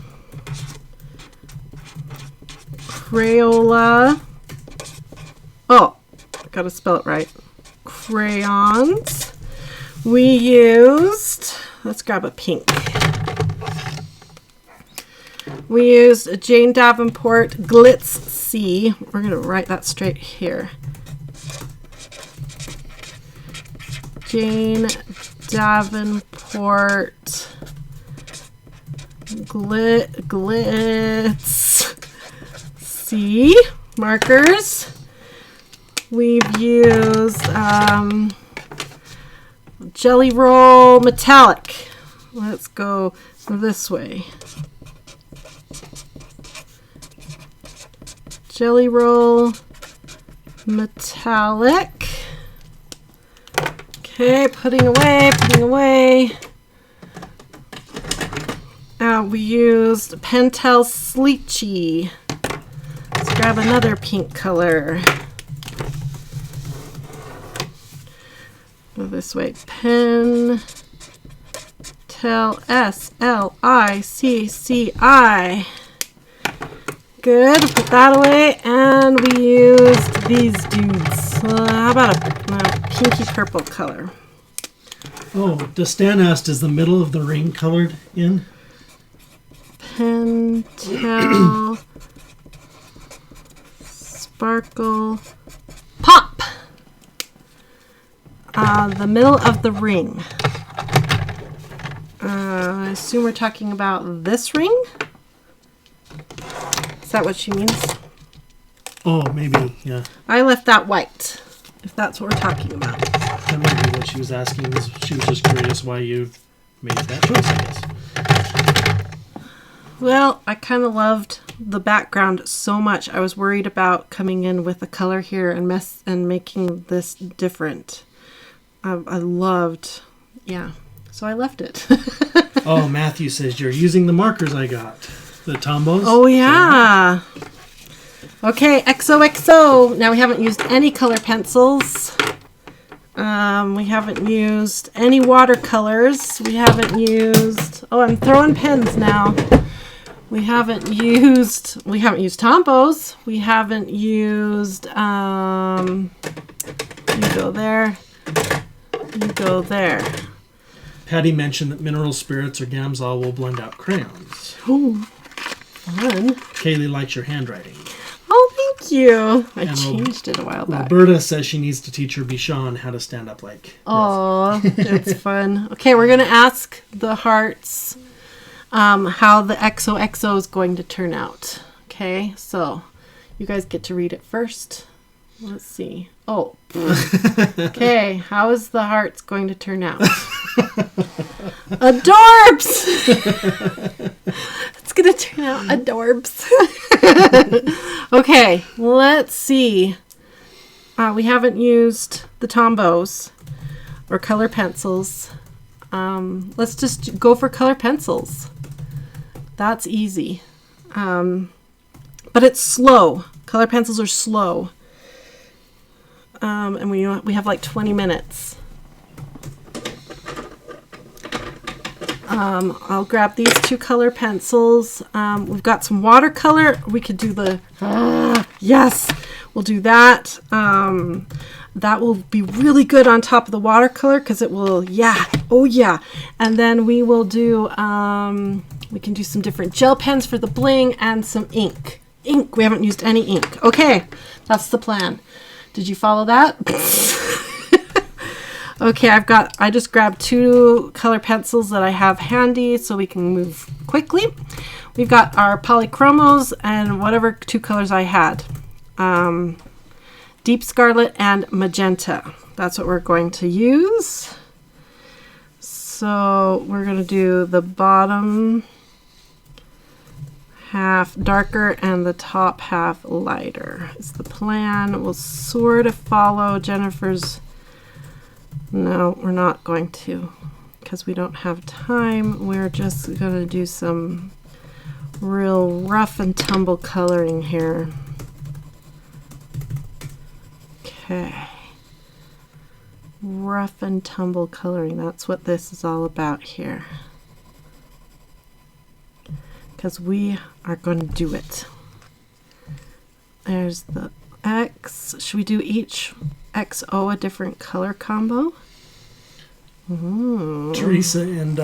Crayola. Oh, got to spell it right. Crayons. We used, let's grab a pink. We used a Jane Davenport Glitz C. We're going to write that straight here. Jane Davenport Glitz C markers. We've used Jelly Roll Metallic. Let's go this way. Jelly Roll Metallic. Okay, putting away. We used Pentel Sleechy. Let's grab another pink color. Go this way. Pentel Slicci. Good. Put that away. And we used these dudes. How about a pinky purple color? Oh, Stan asked, is the middle of the ring colored in? Pentel Sparkle Pop. The middle of the ring. I assume we're talking about this ring? Is that what she means? Oh, maybe, yeah. I left that white, if that's what we're talking about. That might be what she was asking. She was just curious why you made that choice, I guess. Well, I kind of loved the background so much. I was worried about coming in with a color here and making this different. I loved, yeah. So I left it. Oh, Matthew says you're using the markers I got. The Tombos. Oh, yeah. Okay, XOXO. Now we haven't used any color pencils. We haven't used any watercolors. We haven't used... Oh, I'm throwing pens now. We haven't used Tombos. We haven't used... you go there. You go there. Patty mentioned that mineral spirits or Gamsol will blend out crayons. Ooh, fun. Kaylee likes your handwriting. Oh, thank you. I changed it a while back. Roberta says she needs to teach her Bichon how to stand up like. Oh, it's fun. Okay, we're going to ask the hearts how the XOXO is going to turn out. Okay, so you guys get to read it first. Let's see. Oh, okay. How is the hearts going to turn out? Adorbs! It's going to turn out adorbs. Okay, let's see. We haven't used the Tombos or color pencils. Let's just go for color pencils. That's easy. But it's slow. Color pencils are slow. And we have like 20 minutes. I'll grab these two color pencils. We've got some watercolor. We could do the, yes, we'll do that. That will be really good on top of the watercolor because it will, yeah, oh yeah. And then we will do We can do some different gel pens for the bling and some ink. Ink. We haven't used any ink. Okay, that's the plan. Did you follow that? Okay, I just grabbed 2 color pencils that I have handy so we can move quickly. We've got our polychromos and whatever 2 colors I had. Deep scarlet and magenta. That's what we're going to use. So we're going to do the bottom half darker and the top half lighter. Is the plan. We'll sort of follow Jennifer's. No, we're not going to because we don't have time. We're just going to do some real rough and tumble coloring here. Okay. Rough and tumble coloring. That's what this is all about here. Because we are going to do it. There's the X. Should we do each XO a different color combo? Ooh. Teresa and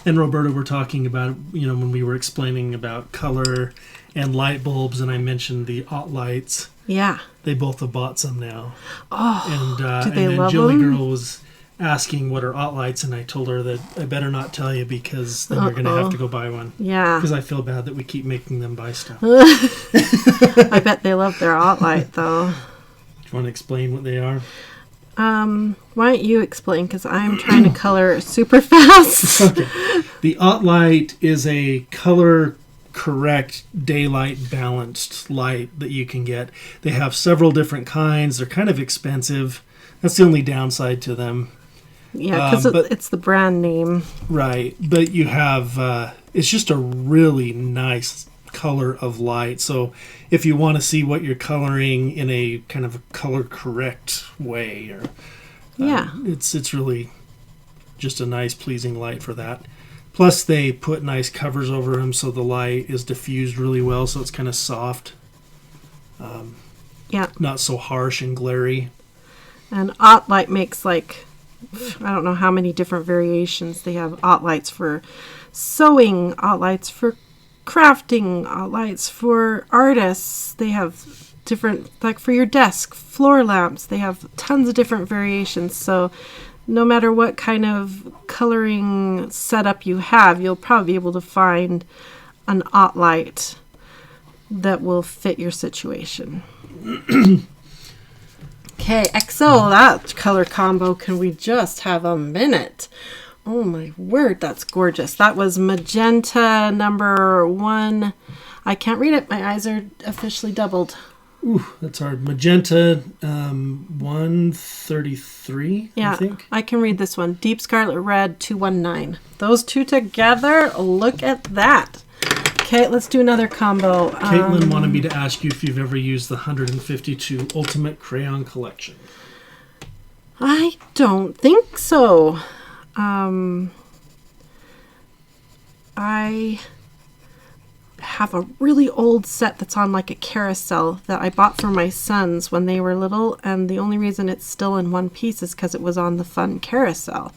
and Roberta were talking about, when we were explaining about color and light bulbs, and I mentioned the Ott lights. Yeah. They both have bought some now. Oh, and they then love Jilly them? Girl was asking what are Ott lights, and I told her that I better not tell you because then you're going to have to go buy one. Yeah. Because I feel bad that we keep making them buy stuff. I bet they love their Ott light, though. Do you want to explain what they are? Why don't you explain? Because I'm trying to color super fast. Okay. The Ott light is a color correct daylight balanced light that you can get. They have several different kinds. They're kind of expensive. That's the only downside to them. Yeah, because it's the brand name. Right. But you have, it's just a really nice color of light. So if you want to see what you're coloring in a kind of a color correct way, or it's really just a nice pleasing light for that. Plus they put nice covers over them so the light is diffused really well, so it's kind of soft. Not so harsh and glary. And Ott light makes I don't know how many different variations. They have Ott lights for sewing, Ott lights for crafting, Ott lights for artists. They have different, for your desk, floor lamps. They have tons of different variations. So no matter what kind of coloring setup you have, you'll probably be able to find an Ott light that will fit your situation. Okay, XO, that color combo, can we just have a minute? Oh my word, that's gorgeous. That was magenta number 1. I can't read it. My eyes are officially doubled. Ooh, that's hard. Magenta 133, I think. I can read this one. Deep Scarlet Red 219. Those two together, look at that. Okay, let's do another combo. Caitlin wanted me to ask you if you've ever used the 152 Ultimate Crayon Collection. I don't think so. I have a really old set that's on a carousel that I bought for my sons when they were little, and the only reason it's still in one piece is because it was on the fun carousel.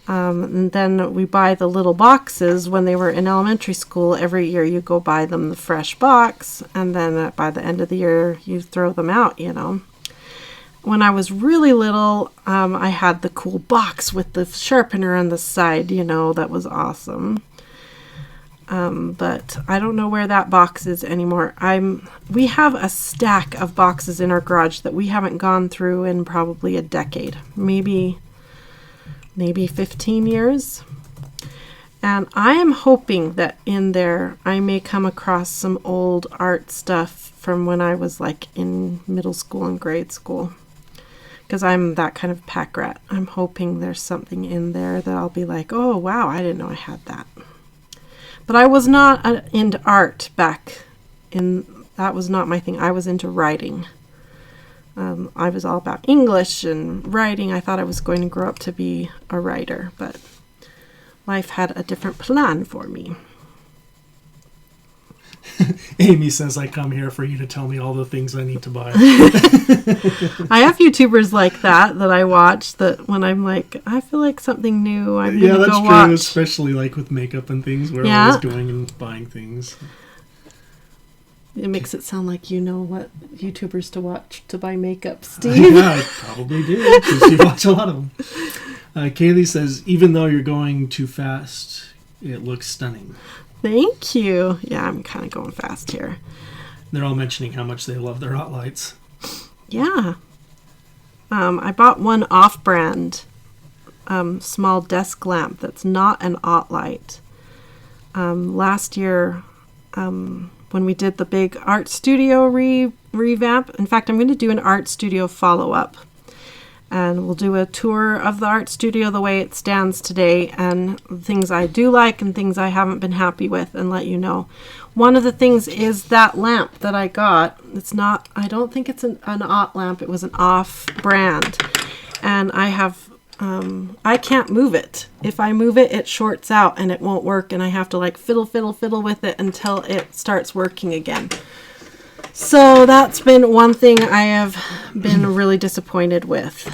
And then we buy the little boxes when they were in elementary school. Every year you go buy them the fresh box, and then by the end of the year you throw them out, When I was really little, I had the cool box with the sharpener on the side, that was awesome. But I don't know where that box is anymore. We have a stack of boxes in our garage that we haven't gone through in probably a decade, maybe 15 years. And I am hoping that in there I may come across some old art stuff from when I was in middle school and grade school. Because I'm that kind of pack rat. I'm hoping there's something in there that I'll be like, oh wow, I didn't know I had that. But I was not into art back in, that was not my thing. I was into writing. I was all about English and writing. I thought I was going to grow up to be a writer, but life had a different plan for me. Amy says I come here for you to tell me all the things I need to buy. I have YouTubers like that I watch, that when I'm like, I feel like something new, I'm going to go watch. Yeah, that's true, especially like with makeup and things. We're always going and buying things. It makes it sound like you know what YouTubers to watch to buy makeup, Steve. Yeah, I probably do, because you watch a lot of them. Kaylee says, even though you're going too fast, it looks stunning. Thank you. Yeah, I'm kind of going fast here. They're all mentioning how much they love their hot lights. Yeah. I bought one off-brand small desk lamp that's not an Ott light. Last year, when we did the big art studio revamp. In fact, I'm going to do an art studio follow-up. And we'll do a tour of the art studio the way it stands today, and things I do like and things I haven't been happy with, and let you know. One of the things is that lamp that I got. It's not, I don't think it's an Ott lamp. It was an off-brand. And I can't move it. If I move it, it shorts out and it won't work, and I have to like fiddle with it until it starts working again. So that's been one thing I have been really disappointed with.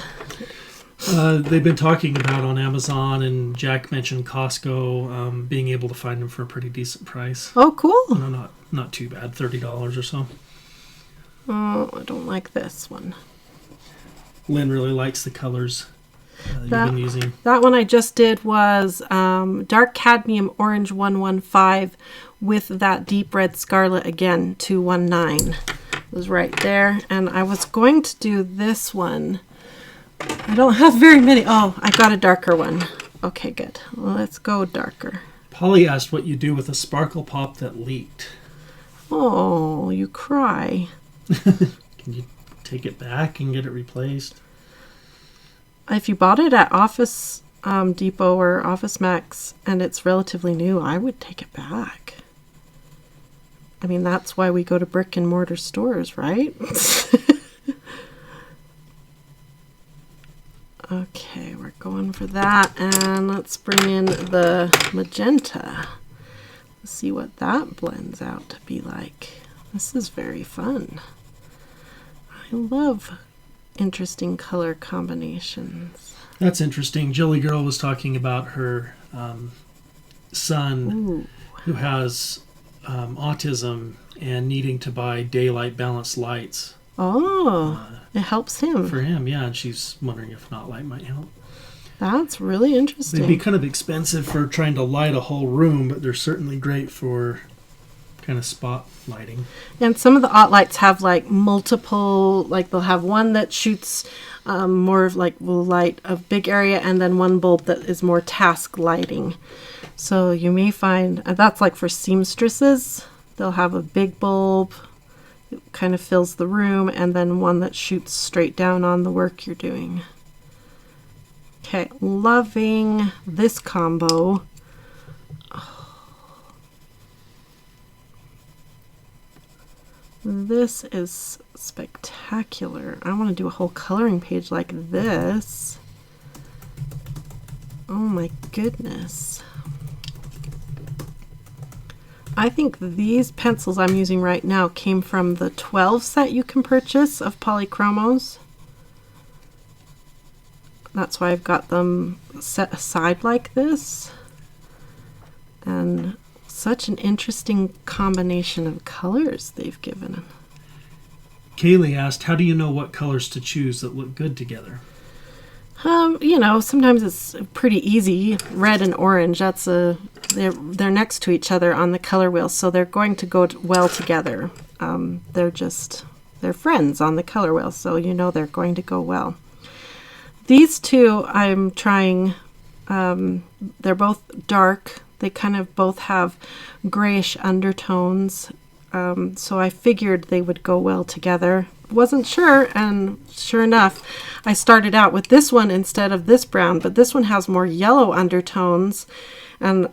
They've been talking about on Amazon, and Jack mentioned Costco, being able to find them for a pretty decent price. Oh, cool. No, not too bad, $30 or so. Oh, I don't like this one. Lynn really likes the colors you've been using. That one I just did was Dark Cadmium Orange 115 with that Deep Red Scarlet again, 219. It was right there. And I was going to do this one. I don't have very many. Oh, I got a darker one. Okay, good. Well, let's go darker. Polly asked what you do with a sparkle pop that leaked. Oh, you cry. Can you take it back and get it replaced? If you bought it at Office Depot or Office Max and it's relatively new, I would take it back. I mean, that's why we go to brick and mortar stores, right? Okay, we're going for that. And let's bring in the magenta. Let's see what that blends out to be like. This is very fun. I love interesting color combinations. That's interesting. Jelly Girl was talking about her son who has autism and needing to buy daylight balanced lights. Oh, it helps him. For him, yeah. And she's wondering if not light might help. That's really interesting. They'd be kind of expensive for trying to light a whole room, but they're certainly great for kind of spot lighting. And some of the Ott lights have like multiple, like they'll have one that shoots more of like will light a big area, and then one bulb that is more task lighting. So you may find that's like for seamstresses. They'll have a big bulb, it kind of fills the room, and then one that shoots straight down on the work you're doing. Okay, loving this combo. This is spectacular. I want to do a whole coloring page like this. Oh my goodness. I think these pencils I'm using right now came from the 12 set you can purchase of polychromos. That's why I've got them set aside like this. And such an interesting combination of colors they've given. Kaylee asked, how do you know what colors to choose that look good together? You know, sometimes it's pretty easy. Red and orange, they're next to each other on the color wheel, so they're going to go well together. They're friends on the color wheel, so you know they're going to go well. These two I'm trying, they're both dark. They kind of both have grayish undertones, so I figured they would go well together. Wasn't sure, and sure enough, I started out with this one instead of this brown, but this one has more yellow undertones, and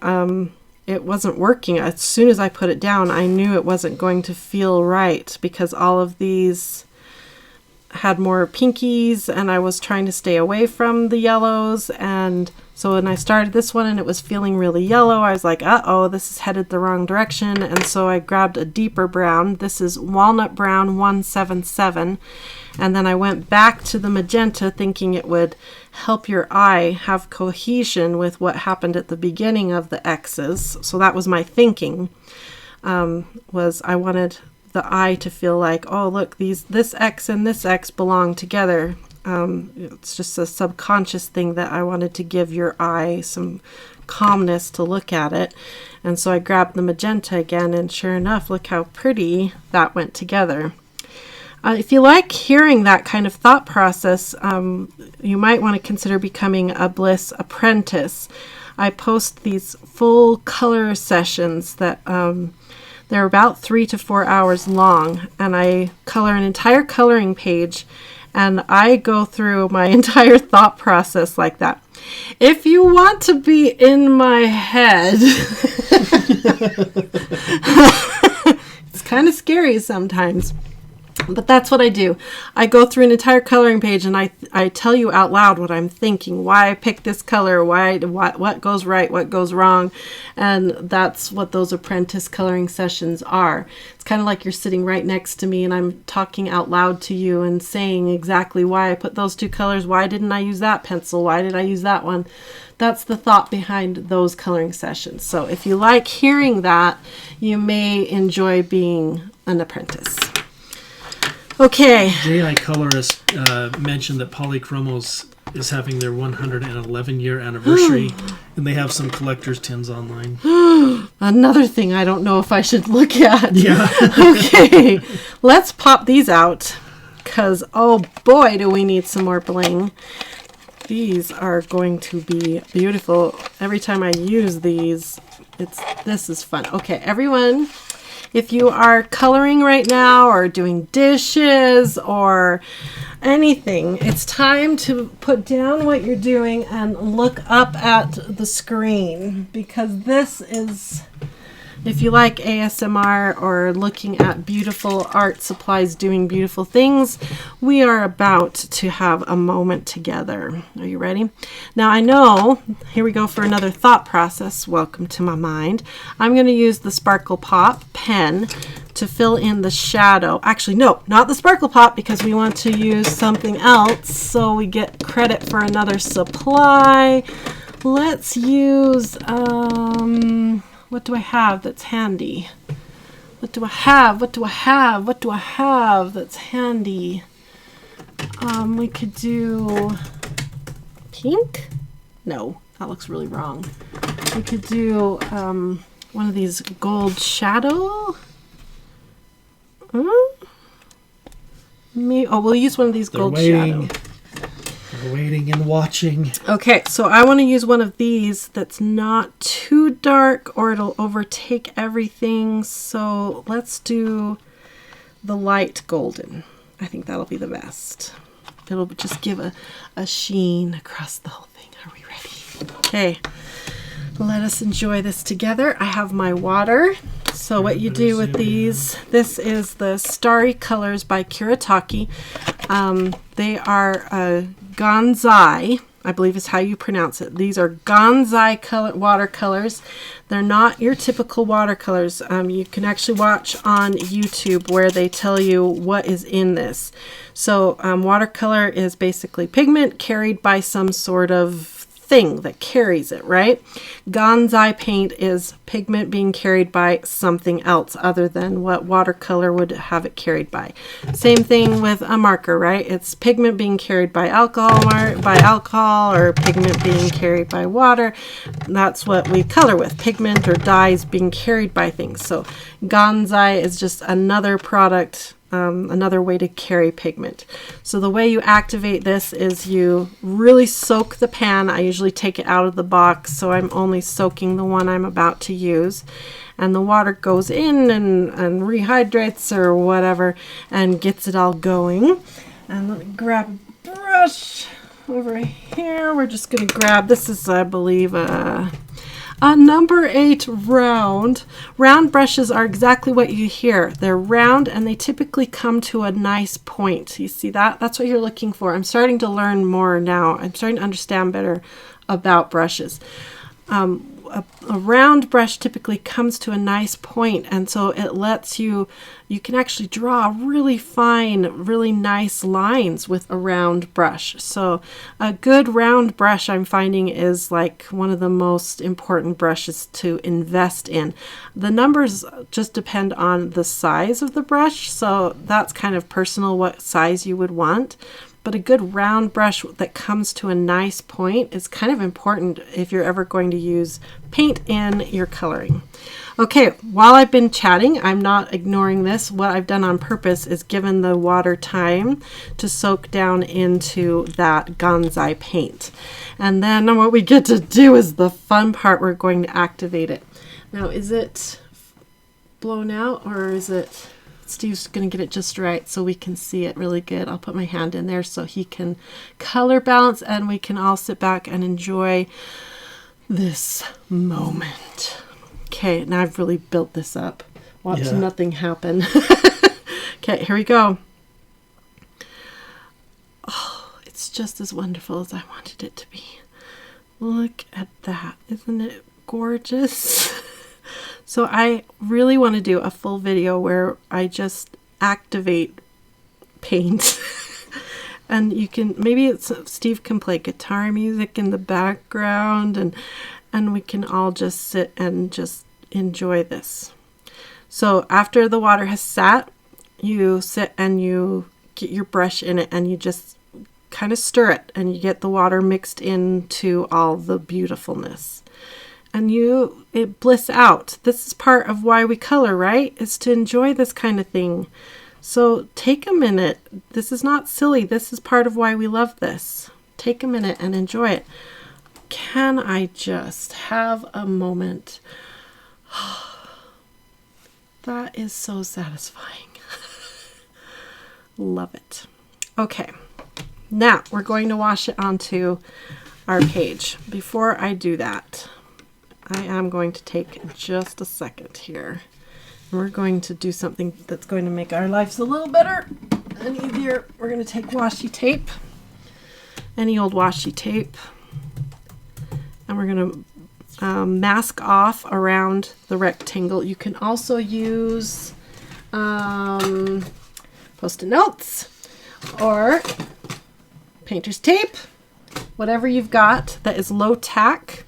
it wasn't working. As soon as I put it down, I knew it wasn't going to feel right because all of these had more pinkies, and I was trying to stay away from the yellows, and So when I started this one and it was feeling really yellow, I was like, uh-oh, this is headed the wrong direction. And so I grabbed a deeper brown. This is Walnut Brown 177. And then I went back to the magenta thinking it would help your eye have cohesion with what happened at the beginning of the X's. So that was my thinking, was I wanted the eye to feel like, oh, look, this X and this X belong together. It's just a subconscious thing that I wanted to give your eye some calmness to look at it. And so I grabbed the magenta again, and sure enough, look how pretty that went together. If you like hearing that kind of thought process, you might want to consider becoming a Bliss apprentice. I post these full color sessions that they're about 3 to 4 hours long, and I color an entire coloring page, and I go through my entire thought process like that. If you want to be in my head, it's kind of scary sometimes. But that's what I do. I go through an entire coloring page and I tell you out loud what I'm thinking, why I picked this color, what goes right, what goes wrong. And that's what those apprentice coloring sessions are. It's kind of like you're sitting right next to me and I'm talking out loud to you and saying exactly why I put those two colors. Why didn't I use that pencil? Why did I use that one? That's the thought behind those coloring sessions. So if you like hearing that, you may enjoy being an apprentice. Okay. JI Colorist mentioned that Polychromos is having their 111-year anniversary, and they have some collector's tins online. Another thing I don't know if I should look at. Yeah. Okay, let's pop these out, because, oh boy, do we need some more bling. These are going to be beautiful. Every time I use these, this is fun. Okay, everyone, if you are coloring right now or doing dishes or anything, it's time to put down what you're doing and look up at the screen, because this is, if you like ASMR or looking at beautiful art supplies doing beautiful things, we are about to have a moment together. Are you ready? Now I know, here we go for another thought process. Welcome to my mind. I'm going to use the Sparkle Pop pen to fill in the shadow. Actually, no, not the Sparkle Pop, because we want to use something else so we get credit for another supply. Let's use, what do I have that's handy? What do I have that's handy? We could do pink? No, that looks really wrong. We could do one of these gold shadow. We'll use one of these gold shadow. We're waiting and watching. Okay, so I want to use one of these that's not too dark or it'll overtake everything. So let's do the light golden. I think that'll be the best. It'll just give a sheen across the whole thing. Are we ready? Okay, let us enjoy this together. I have my water. So what you do with these, this is the Starry Colors by Kuretake. They are Gonzai, I believe is how you pronounce it. These are Gonzai watercolors. They're not your typical watercolors. You can actually watch on YouTube where they tell you what is in this. So watercolor is basically pigment carried by some sort of thing that carries it, right? Gonzai paint is pigment being carried by something else other than what watercolor would have it carried by. Same thing with a marker, right? It's pigment being carried by alcohol or pigment being carried by water. That's what we color with, pigment or dyes being carried by things. So Gonzai is just another product, another way to carry pigment. So the way you activate this is you really soak the pan. I usually take it out of the box, so I'm only soaking the one I'm about to use. And the water goes in and rehydrates or whatever and gets it all going. And let me grab a brush over here. We're just going to grab, this is, I believe, a Number 8, round. Round brushes are exactly what you hear. They're round and they typically come to a nice point. You see that? That's what you're looking for. I'm starting to learn more now. I'm starting to understand better about brushes. A round brush typically comes to a nice point, and so it lets you can actually draw really fine, really nice lines with a round brush. So a good round brush, I'm finding, is like one of the most important brushes to invest in. The numbers just depend on the size of the brush, so that's kind of personal what size you would want. But a good round brush that comes to a nice point is kind of important if you're ever going to use paint in your coloring. Okay, while I've been chatting, I'm not ignoring this. What I've done on purpose is given the water time to soak down into that Ganzai paint. And then what we get to do is the fun part. We're going to activate it. Now, is it blown out or is it... Steve's going to get it just right so we can see it really good. I'll put my hand in there so he can color balance and we can all sit back and enjoy this moment. Okay, now I've really built this up. Watch nothing happen. Okay, here we go. Oh, it's just as wonderful as I wanted it to be. Look at that. Isn't it gorgeous? So I really want to do a full video where I just activate paint. And you can, maybe Steve can play guitar music in the background and we can all just sit and just enjoy this. So after the water has sat, you sit and you get your brush in it and you just kind of stir it and you get the water mixed into all the beautifulness. And it bliss out. This is part of why we color, right? Is to enjoy this kind of thing. So take a minute. This is not silly. This is part of why we love this. Take a minute and enjoy it. Can I just have a moment? That is so satisfying. Love it. Okay. Now we're going to wash it onto our page. Before I do that, I am going to take just a second here. We're going to do something that's going to make our lives a little better and easier. We're going to take washi tape, any old washi tape, and we're going to mask off around the rectangle. You can also use Post-it notes or painter's tape, whatever you've got that is low tack.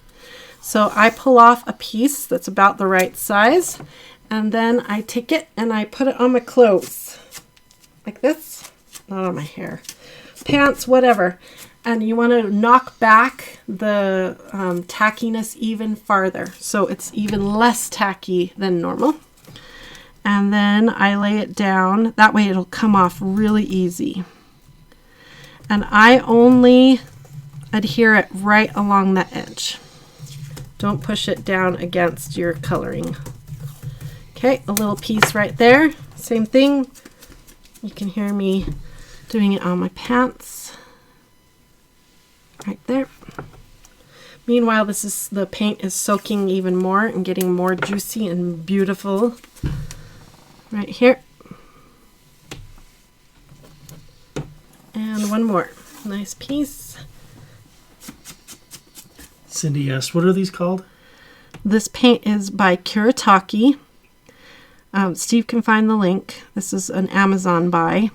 So I pull off a piece that's about the right size, and then I take it and I put it on my clothes, like this, not on my hair, pants, whatever. And you want to knock back the tackiness even farther, so it's even less tacky than normal. And then I lay it down, that way it'll come off really easy. And I only adhere it right along the edge. Don't push it down against your coloring. Okay, a little piece right there. Same thing. You can hear me doing it on my pants. Right there. Meanwhile, the paint is soaking even more and getting more juicy and beautiful. Right here. And one more. Nice piece. Cindy asked, what are these called? This paint is by Kuretake. Steve can find the link. This is an Amazon buy.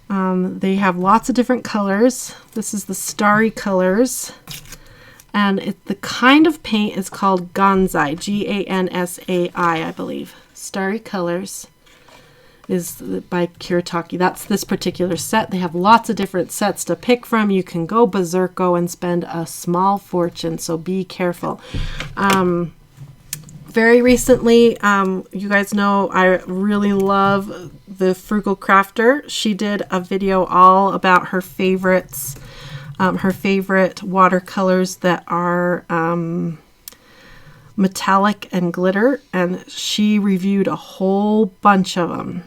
They have lots of different colors. This is the starry colors. And the kind of paint is called Ganzai, Gansai, I believe. Starry colors is by Kuretake. That's this particular set. They have lots of different sets to pick from. You can go berserko and spend a small fortune, so be careful. Very recently, you guys know I really love the Frugal Crafter. She did a video all about her favorites, her favorite watercolors that are metallic and glitter, and she reviewed a whole bunch of them.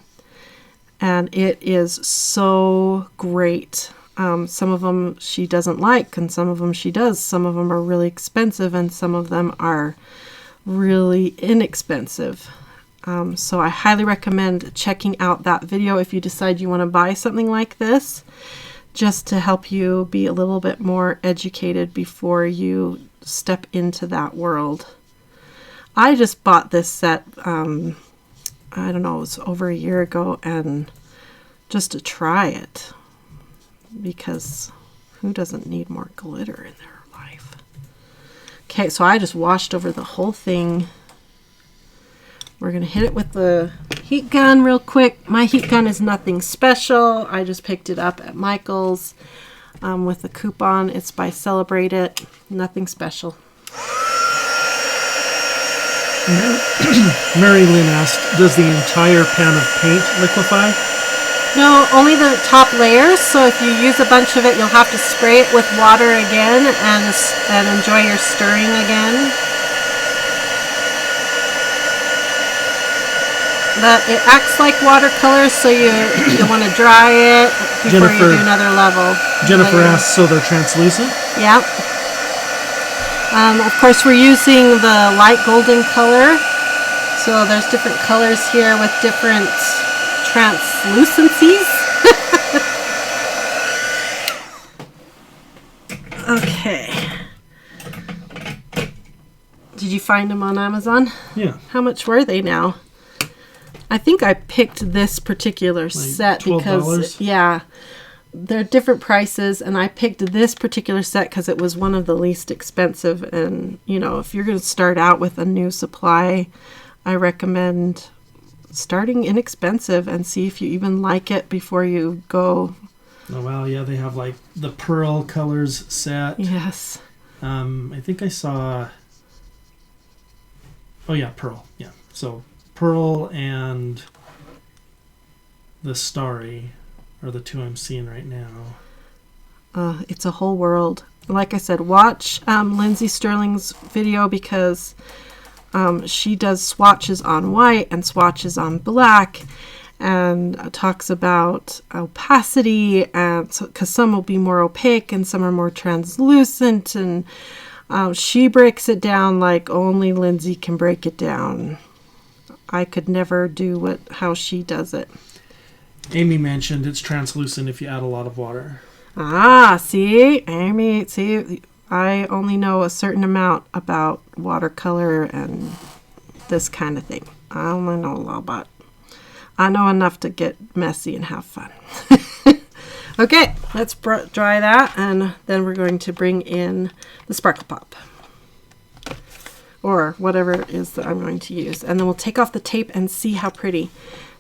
And it is so great. Some of them she doesn't like, and some of them she does. Some of them are really expensive, and some of them are really inexpensive. So I highly recommend checking out that video if you decide you want to buy something like this, just to help you be a little bit more educated before you step into that world. I just bought this set, I don't know, it was over a year ago, and just to try it, because who doesn't need more glitter in their life? Okay, so I just washed over the whole thing. We're going to hit it with the heat gun real quick. My heat gun is nothing special. I just picked it up at Michael's with a coupon. It's by Celebrate It. Nothing special. Mary Lynn asked, does the entire pan of paint liquefy? No, only the top layers. So if you use a bunch of it, you'll have to spray it with water again and enjoy your stirring again. But it acts like watercolor, so you want to dry it before you do another level. Jennifer asks, so they're translucent? Yeah. Of course, we're using the light golden color. So there's different colors here with different translucencies. Okay. Did you find them on Amazon? Yeah. How much were they now? I think I picked this particular set because, yeah, they're different prices, and I picked this particular set because it was one of the least expensive. And, you know, if you're going to start out with a new supply, I recommend starting inexpensive and see if you even like it before you go. Oh, wow, yeah, they have like the pearl colors set. Yes. I think I saw, oh yeah, pearl, yeah. So pearl and the starry are the two I'm seeing right now. It's a whole world. Like I said, watch Lindsay Sterling's video because she does swatches on white and swatches on black, and talks about opacity, and because some will be more opaque and some are more translucent, and she breaks it down like only Lindsay can break it down. I could never do how she does it. Amy mentioned it's translucent if you add a lot of water. Ah, see, Amy, see, I only know a certain amount about watercolor and this kind of thing. I only know a lot about. I know enough to get messy and have fun. Okay, let's dry that, and then we're going to bring in the Sparkle Pop, or whatever it is that I'm going to use. And then we'll take off the tape and see how pretty.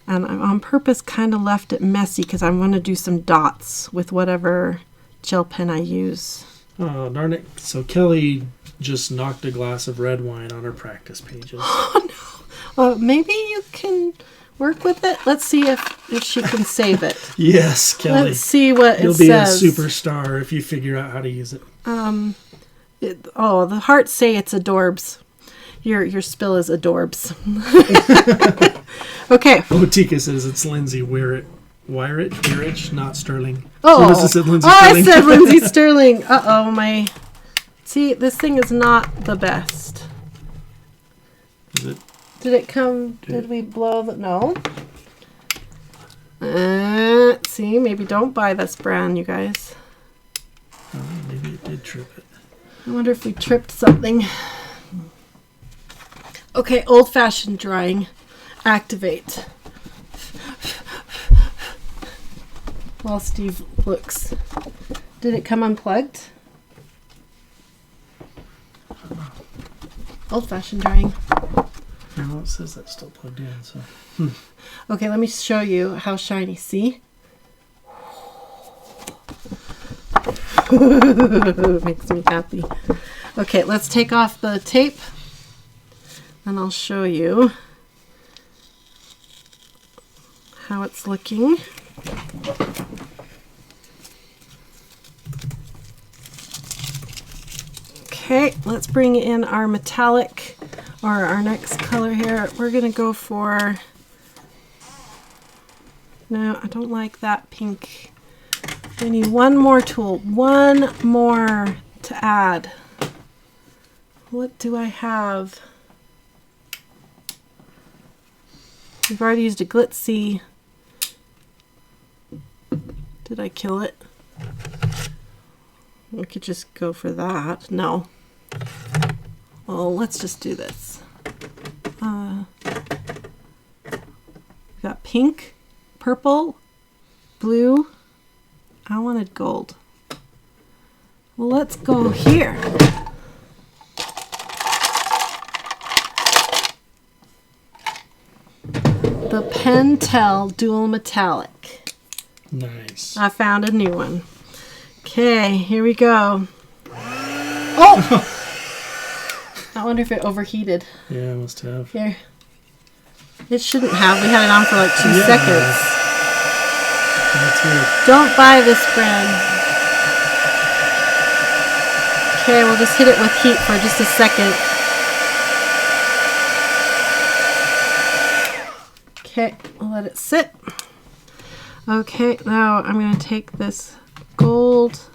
And I on purpose kind of left it messy because I'm going to do some dots with whatever gel pen I use. Oh, darn it. So Kelly just knocked a glass of red wine on her practice pages. Oh, no. Well, maybe you can work with it. Let's see if she can save it. Yes, Kelly. Let's see what it says. You'll be a superstar if you figure out how to use it. The hearts say it's adorbs. Your spill is adorbs. Okay. Otika says it's Lindsay Weirich, not Sterling. Oh, so said Lindsay Sterling. I said Lindsay Sterling. Uh-oh, See, this thing is not the best. Is it? Did it come? Did we blow the... No. See, maybe don't buy this brand, you guys. Maybe it did trip it. I wonder if we tripped something. Okay, old-fashioned drying. Activate. While Steve looks. Did it come unplugged? Old-fashioned drying. No, it says that's still plugged in. So. Okay, let me show you how shiny. See? Makes me happy. Okay, let's take off the tape, and I'll show you how it's looking. Okay, let's bring in our metallic, or our next color here. We're going to go for... No, I don't like that pink. I need one more tool. One more to add. What do I have? We've already used a glitzy. Did I kill it? We could just go for that. No. Well, let's just do this. We got pink, purple, blue. I wanted gold. Well, let's go here. The Pentel Dual Metallic. Nice. I found a new one. Okay, here we go. Oh! I wonder if it overheated. Yeah, it must have. Here. It shouldn't have. We had it on for like 2 seconds. That's weird. Don't buy this brand. Okay, we'll just hit it with heat for just a second. Okay, we'll let it sit. Okay, now I'm going to take this gold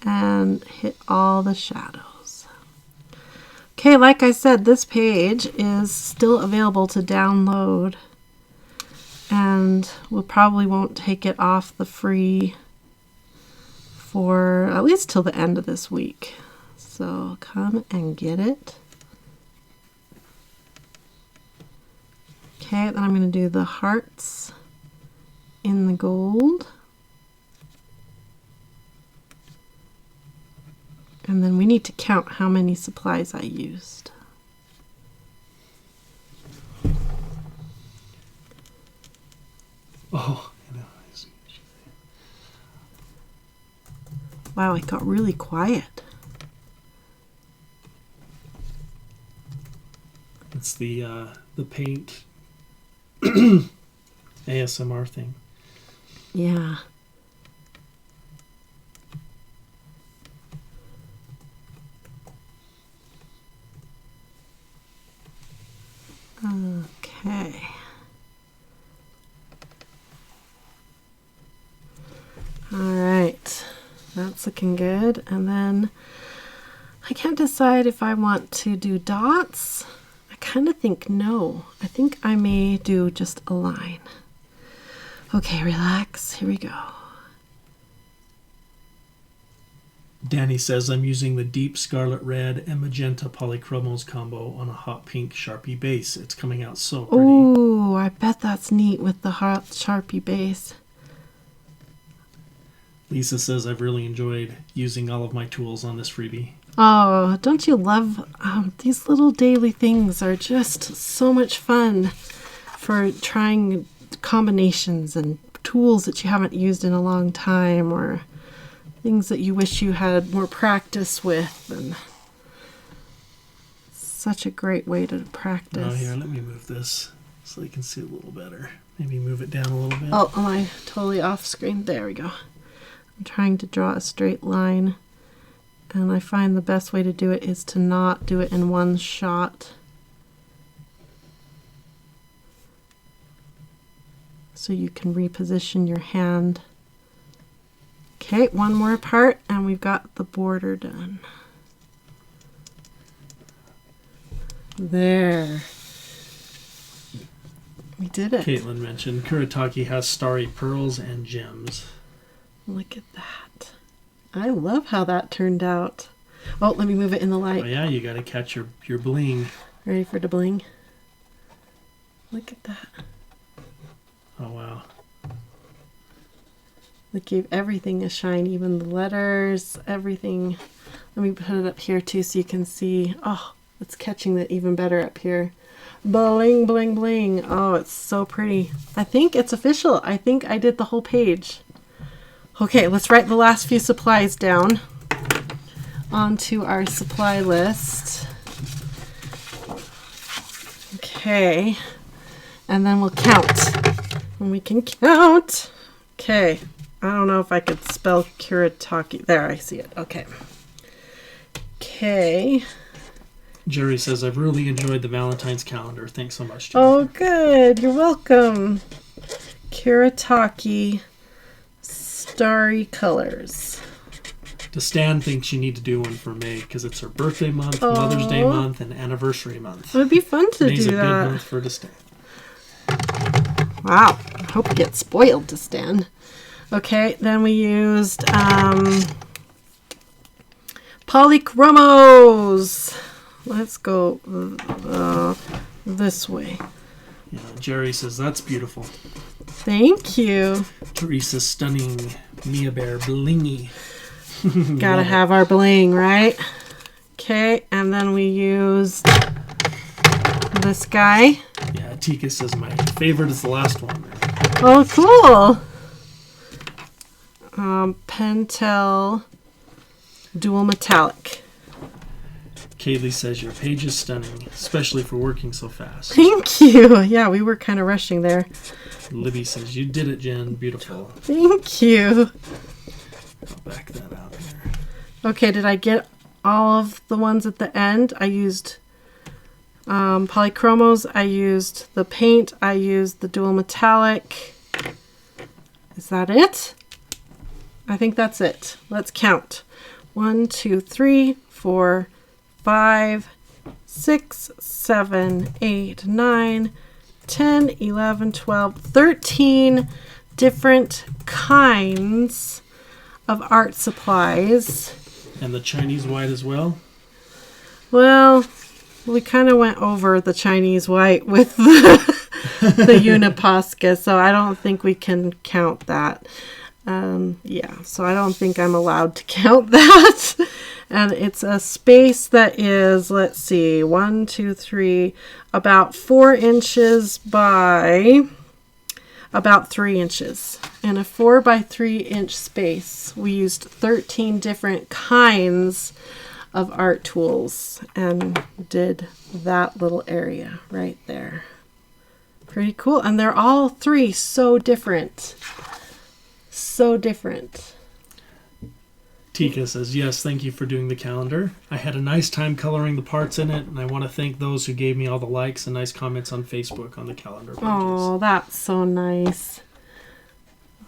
and hit all the shadows. Okay, like I said, this page is still available to download, and we probably won't take it off the free for at least till the end of this week. So come and get it. Okay, then I'm going to do the hearts in the gold. And then we need to count how many supplies I used. Oh, I know. Wow, it got really quiet. It's the paint ASMR thing. Yeah. Okay. All right. That's looking good. And then I can't decide if I want to do dots. I kind of think no. I think I may do just a line. Okay, relax. Here we go. Danny says, I'm using the deep scarlet red and magenta polychromos combo on a hot pink Sharpie base. It's coming out so pretty. Oh, I bet that's neat with the hot Sharpie base. Lisa says, I've really enjoyed using all of my tools on this freebie. Oh, don't you love these little daily things are just so much fun for trying combinations and tools that you haven't used in a long time, or things that you wish you had more practice with, and such a great way to practice. Oh, here, let me move this so you can see a little better. Maybe move it down a little bit. Oh, am I totally off screen? There we go. I'm trying to draw a straight line, and I find the best way to do it is to not do it in one shot. So you can reposition your hand. Okay, one more part and we've got the border done. There. We did it. Caitlin mentioned Kuretake has starry pearls and gems. Look at that. I love how that turned out. Oh, let me move it in the light. Oh yeah, you got to catch your bling. Ready for the bling? Look at that. Oh wow. It gave everything a shine, even the letters, everything. Let me put it up here too so you can see. Oh, it's catching that even better up here. Bling, bling, bling. Oh, it's so pretty. I think it's official. I think I did the whole page. Okay, let's write the last few supplies down onto our supply list. Okay, and then we'll count. And we can count. Okay. I don't know if I could spell Kuretake. There, I see it. Okay. Okay. Jerry says, I've really enjoyed the Valentine's calendar. Thanks so much, Jerry. Oh, good. You're welcome. Kuretake starry colors. Stan thinks you need to do one for May because it's her birthday month, Mother's Day month, and anniversary month. It would be fun to May's do a that. good month for Stan. Wow. I hope it gets spoiled, Stan. Okay, then we used polychromos. Let's go this way. Yeah, Jerry says that's beautiful. Thank you. Teresa's stunning. Mia Bear blingy. Gotta have our bling, right? Okay, and then we used this guy. Yeah, Tika says my favorite is the last one. Oh, cool. Pentel dual metallic. Kaylee says your page is stunning, especially for working so fast. Thank you. Yeah, we were kind of rushing there. Libby says you did it, Jen. Beautiful. Thank you. I'll back that out here. Okay, did I get all of the ones at the end? I used polychromos. I used the paint. I used the dual metallic. Is that it? I think that's it. Let's count. 1, 2, 3, 4, 5, 6, 7, 8, 9, 10, 11, 12, 13 different kinds of art supplies. And the Chinese white as well? Well, we kind of went over the Chinese white with the Uniposca, so I don't think we can count that. Yeah, so I don't think I'm allowed to count that. And it's a space that is, let's see, 1, 2, 3, about 4 inches by about 3 inches. In a 4 by 3 inch space, we used 13 different kinds of art tools and did that little area right there. Pretty cool. And they're all 3 so different. So different. Tika says, yes, thank you for doing the calendar. I had a nice time coloring the parts in it, and I want to thank those who gave me all the likes and nice comments on Facebook on the calendar pages. Oh, that's so nice.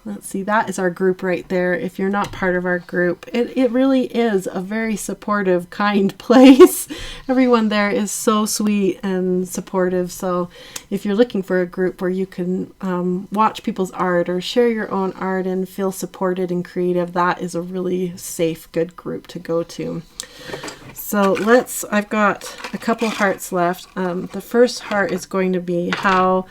Let's see, that is our group right there. If you're not part of our group, it really is a very supportive, kind place. Everyone there is so sweet and supportive. So if you're looking for a group where you can watch people's art or share your own art and feel supported and creative, that is a really safe, good group to go to. So I've got a couple hearts left. The first heart is going to be how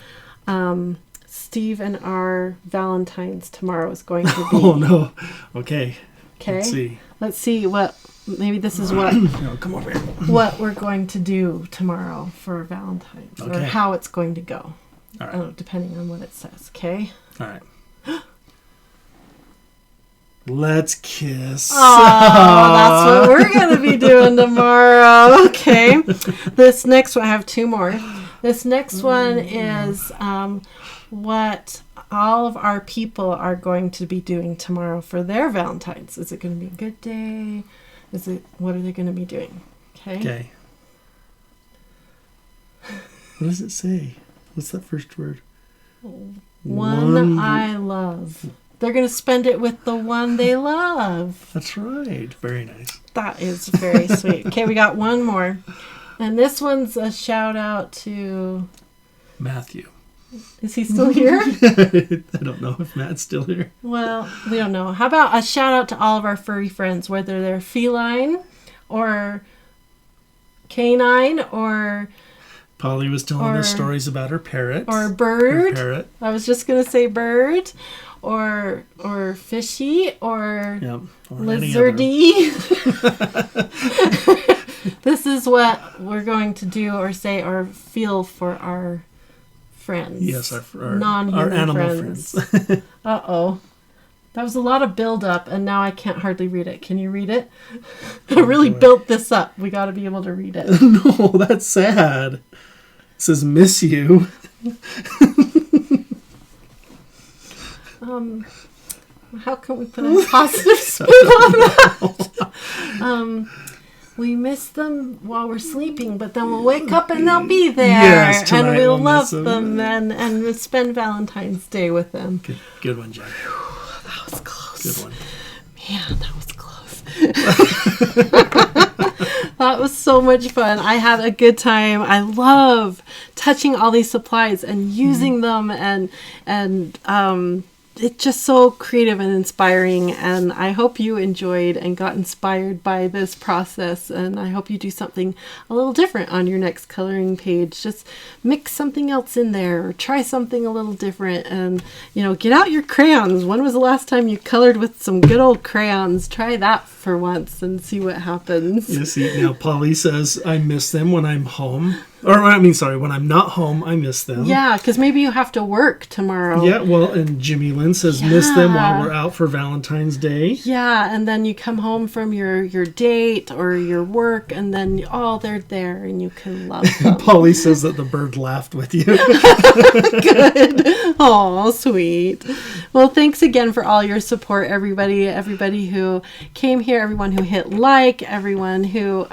Steve and our Valentines tomorrow is going to be. Oh, no. Okay. Let's see what, maybe this is what, no, come over here. What we're going to do tomorrow for Valentine's, or how it's going to go. All right. Depending on what it says, okay? All right. Let's kiss. Oh, that's what we're going to be doing tomorrow. Okay. This next one, I have 2 more. This next one is what all of our people are going to be doing tomorrow for their Valentines. Is it going to be a good day? What are they going to be doing? Okay. What does it say? What's that first word? One I love. They're going to spend it with the one they love. That's right. Very nice. That is very sweet. Okay, we got one more. And this one's a shout out to Matthew. Is he still here? I don't know if Matt's still here. Well, we don't know. How about a shout out to all of our furry friends, whether they're feline or canine or... Polly was telling us stories about her parrot. Or bird. Her parrot. I was just going to say bird. Or fishy. Or lizardy. This is what we're going to do or say or feel for our friends. Yes, our non-human animal friends. Uh-oh. That was a lot of build-up, and now I can't hardly read it. Can you read it? I really built this up. We got to be able to read it. No, that's sad. It says, miss you. How can we put a positive spin on that? We miss them while we're sleeping, but then we'll wake up and they'll be there. Yes, and we'll love them and spend Valentine's Day with them. Good one, Jack. That was close. Good one. Man, that was close. That was so much fun. I had a good time. I love touching all these supplies and using them, and it's just so creative and inspiring. And I hope you enjoyed and got inspired by this process. And I hope you do something a little different on your next coloring page. Just mix something else in there, or try something a little different, and get out your crayons. When was the last time you colored with some good old crayons? Try that for once and see what happens. You see, now Polly says I miss them when I'm home. Or, when I'm not home, I miss them. Yeah, because maybe you have to work tomorrow. Yeah, well, and Jimmy Lynn says miss them while we're out for Valentine's Day. Yeah, and then you come home from your date or your work, and then, they're there, and you can love them. Polly says that the bird laughed with you. Good. Oh, sweet. Well, thanks again for all your support, everybody. Everybody who came here, everyone who hit like, everyone who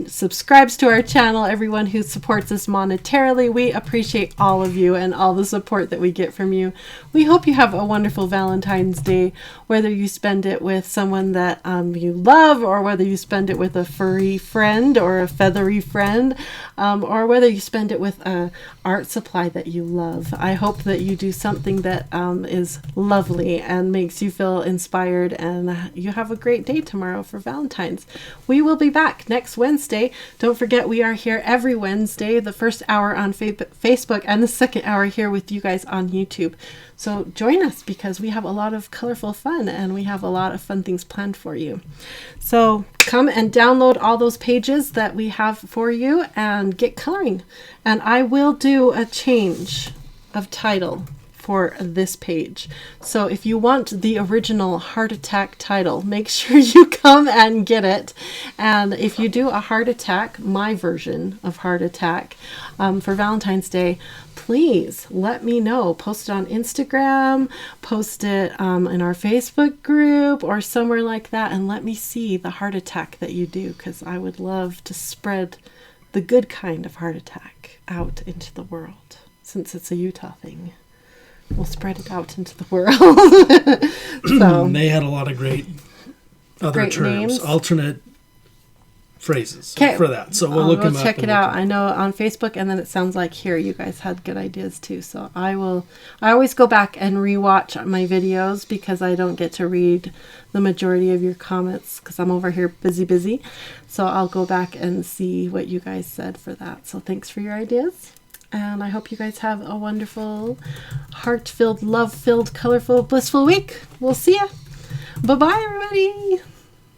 subscribes to our channel, everyone who supports us monetarily. We appreciate all of you and all the support that we get from you. We hope you have a wonderful Valentine's Day, whether you spend it with someone that you love, or whether you spend it with a furry friend or a feathery friend, or whether you spend it with a art supply that you love. I hope that you do something that is lovely and makes you feel inspired, and you have a great day tomorrow for Valentine's. We will be back next Wednesday. Don't forget, we are here every Wednesday, the first hour on Facebook and the second hour here with you guys on YouTube. So join us, because we have a lot of colorful fun, and we have a lot of fun things planned for you. So come and download all those pages that we have for you and get coloring. And I will do a change of title for this page. So if you want the original Heart Attack title, make sure you come and get it. And if you do a Heart Attack, my version of Heart Attack, for Valentine's Day, please let me know. Post it on Instagram, post it in our Facebook group or somewhere like that, and let me see the Heart Attack that you do, because I would love to spread the good kind of heart attack out into the world, since it's a Utah thing. We'll spread it out into the world. So they had a lot of great other terms, names. Alternate phrases for that. So we'll look them up. Check it out. I know on Facebook, and then it sounds like here you guys had good ideas too. So I always go back and rewatch my videos, because I don't get to read the majority of your comments because I'm over here busy. So I'll go back and see what you guys said for that. So thanks for your ideas. And I hope you guys have a wonderful, heart-filled, love-filled, colorful, blissful week. We'll see ya. Bye-bye, everybody.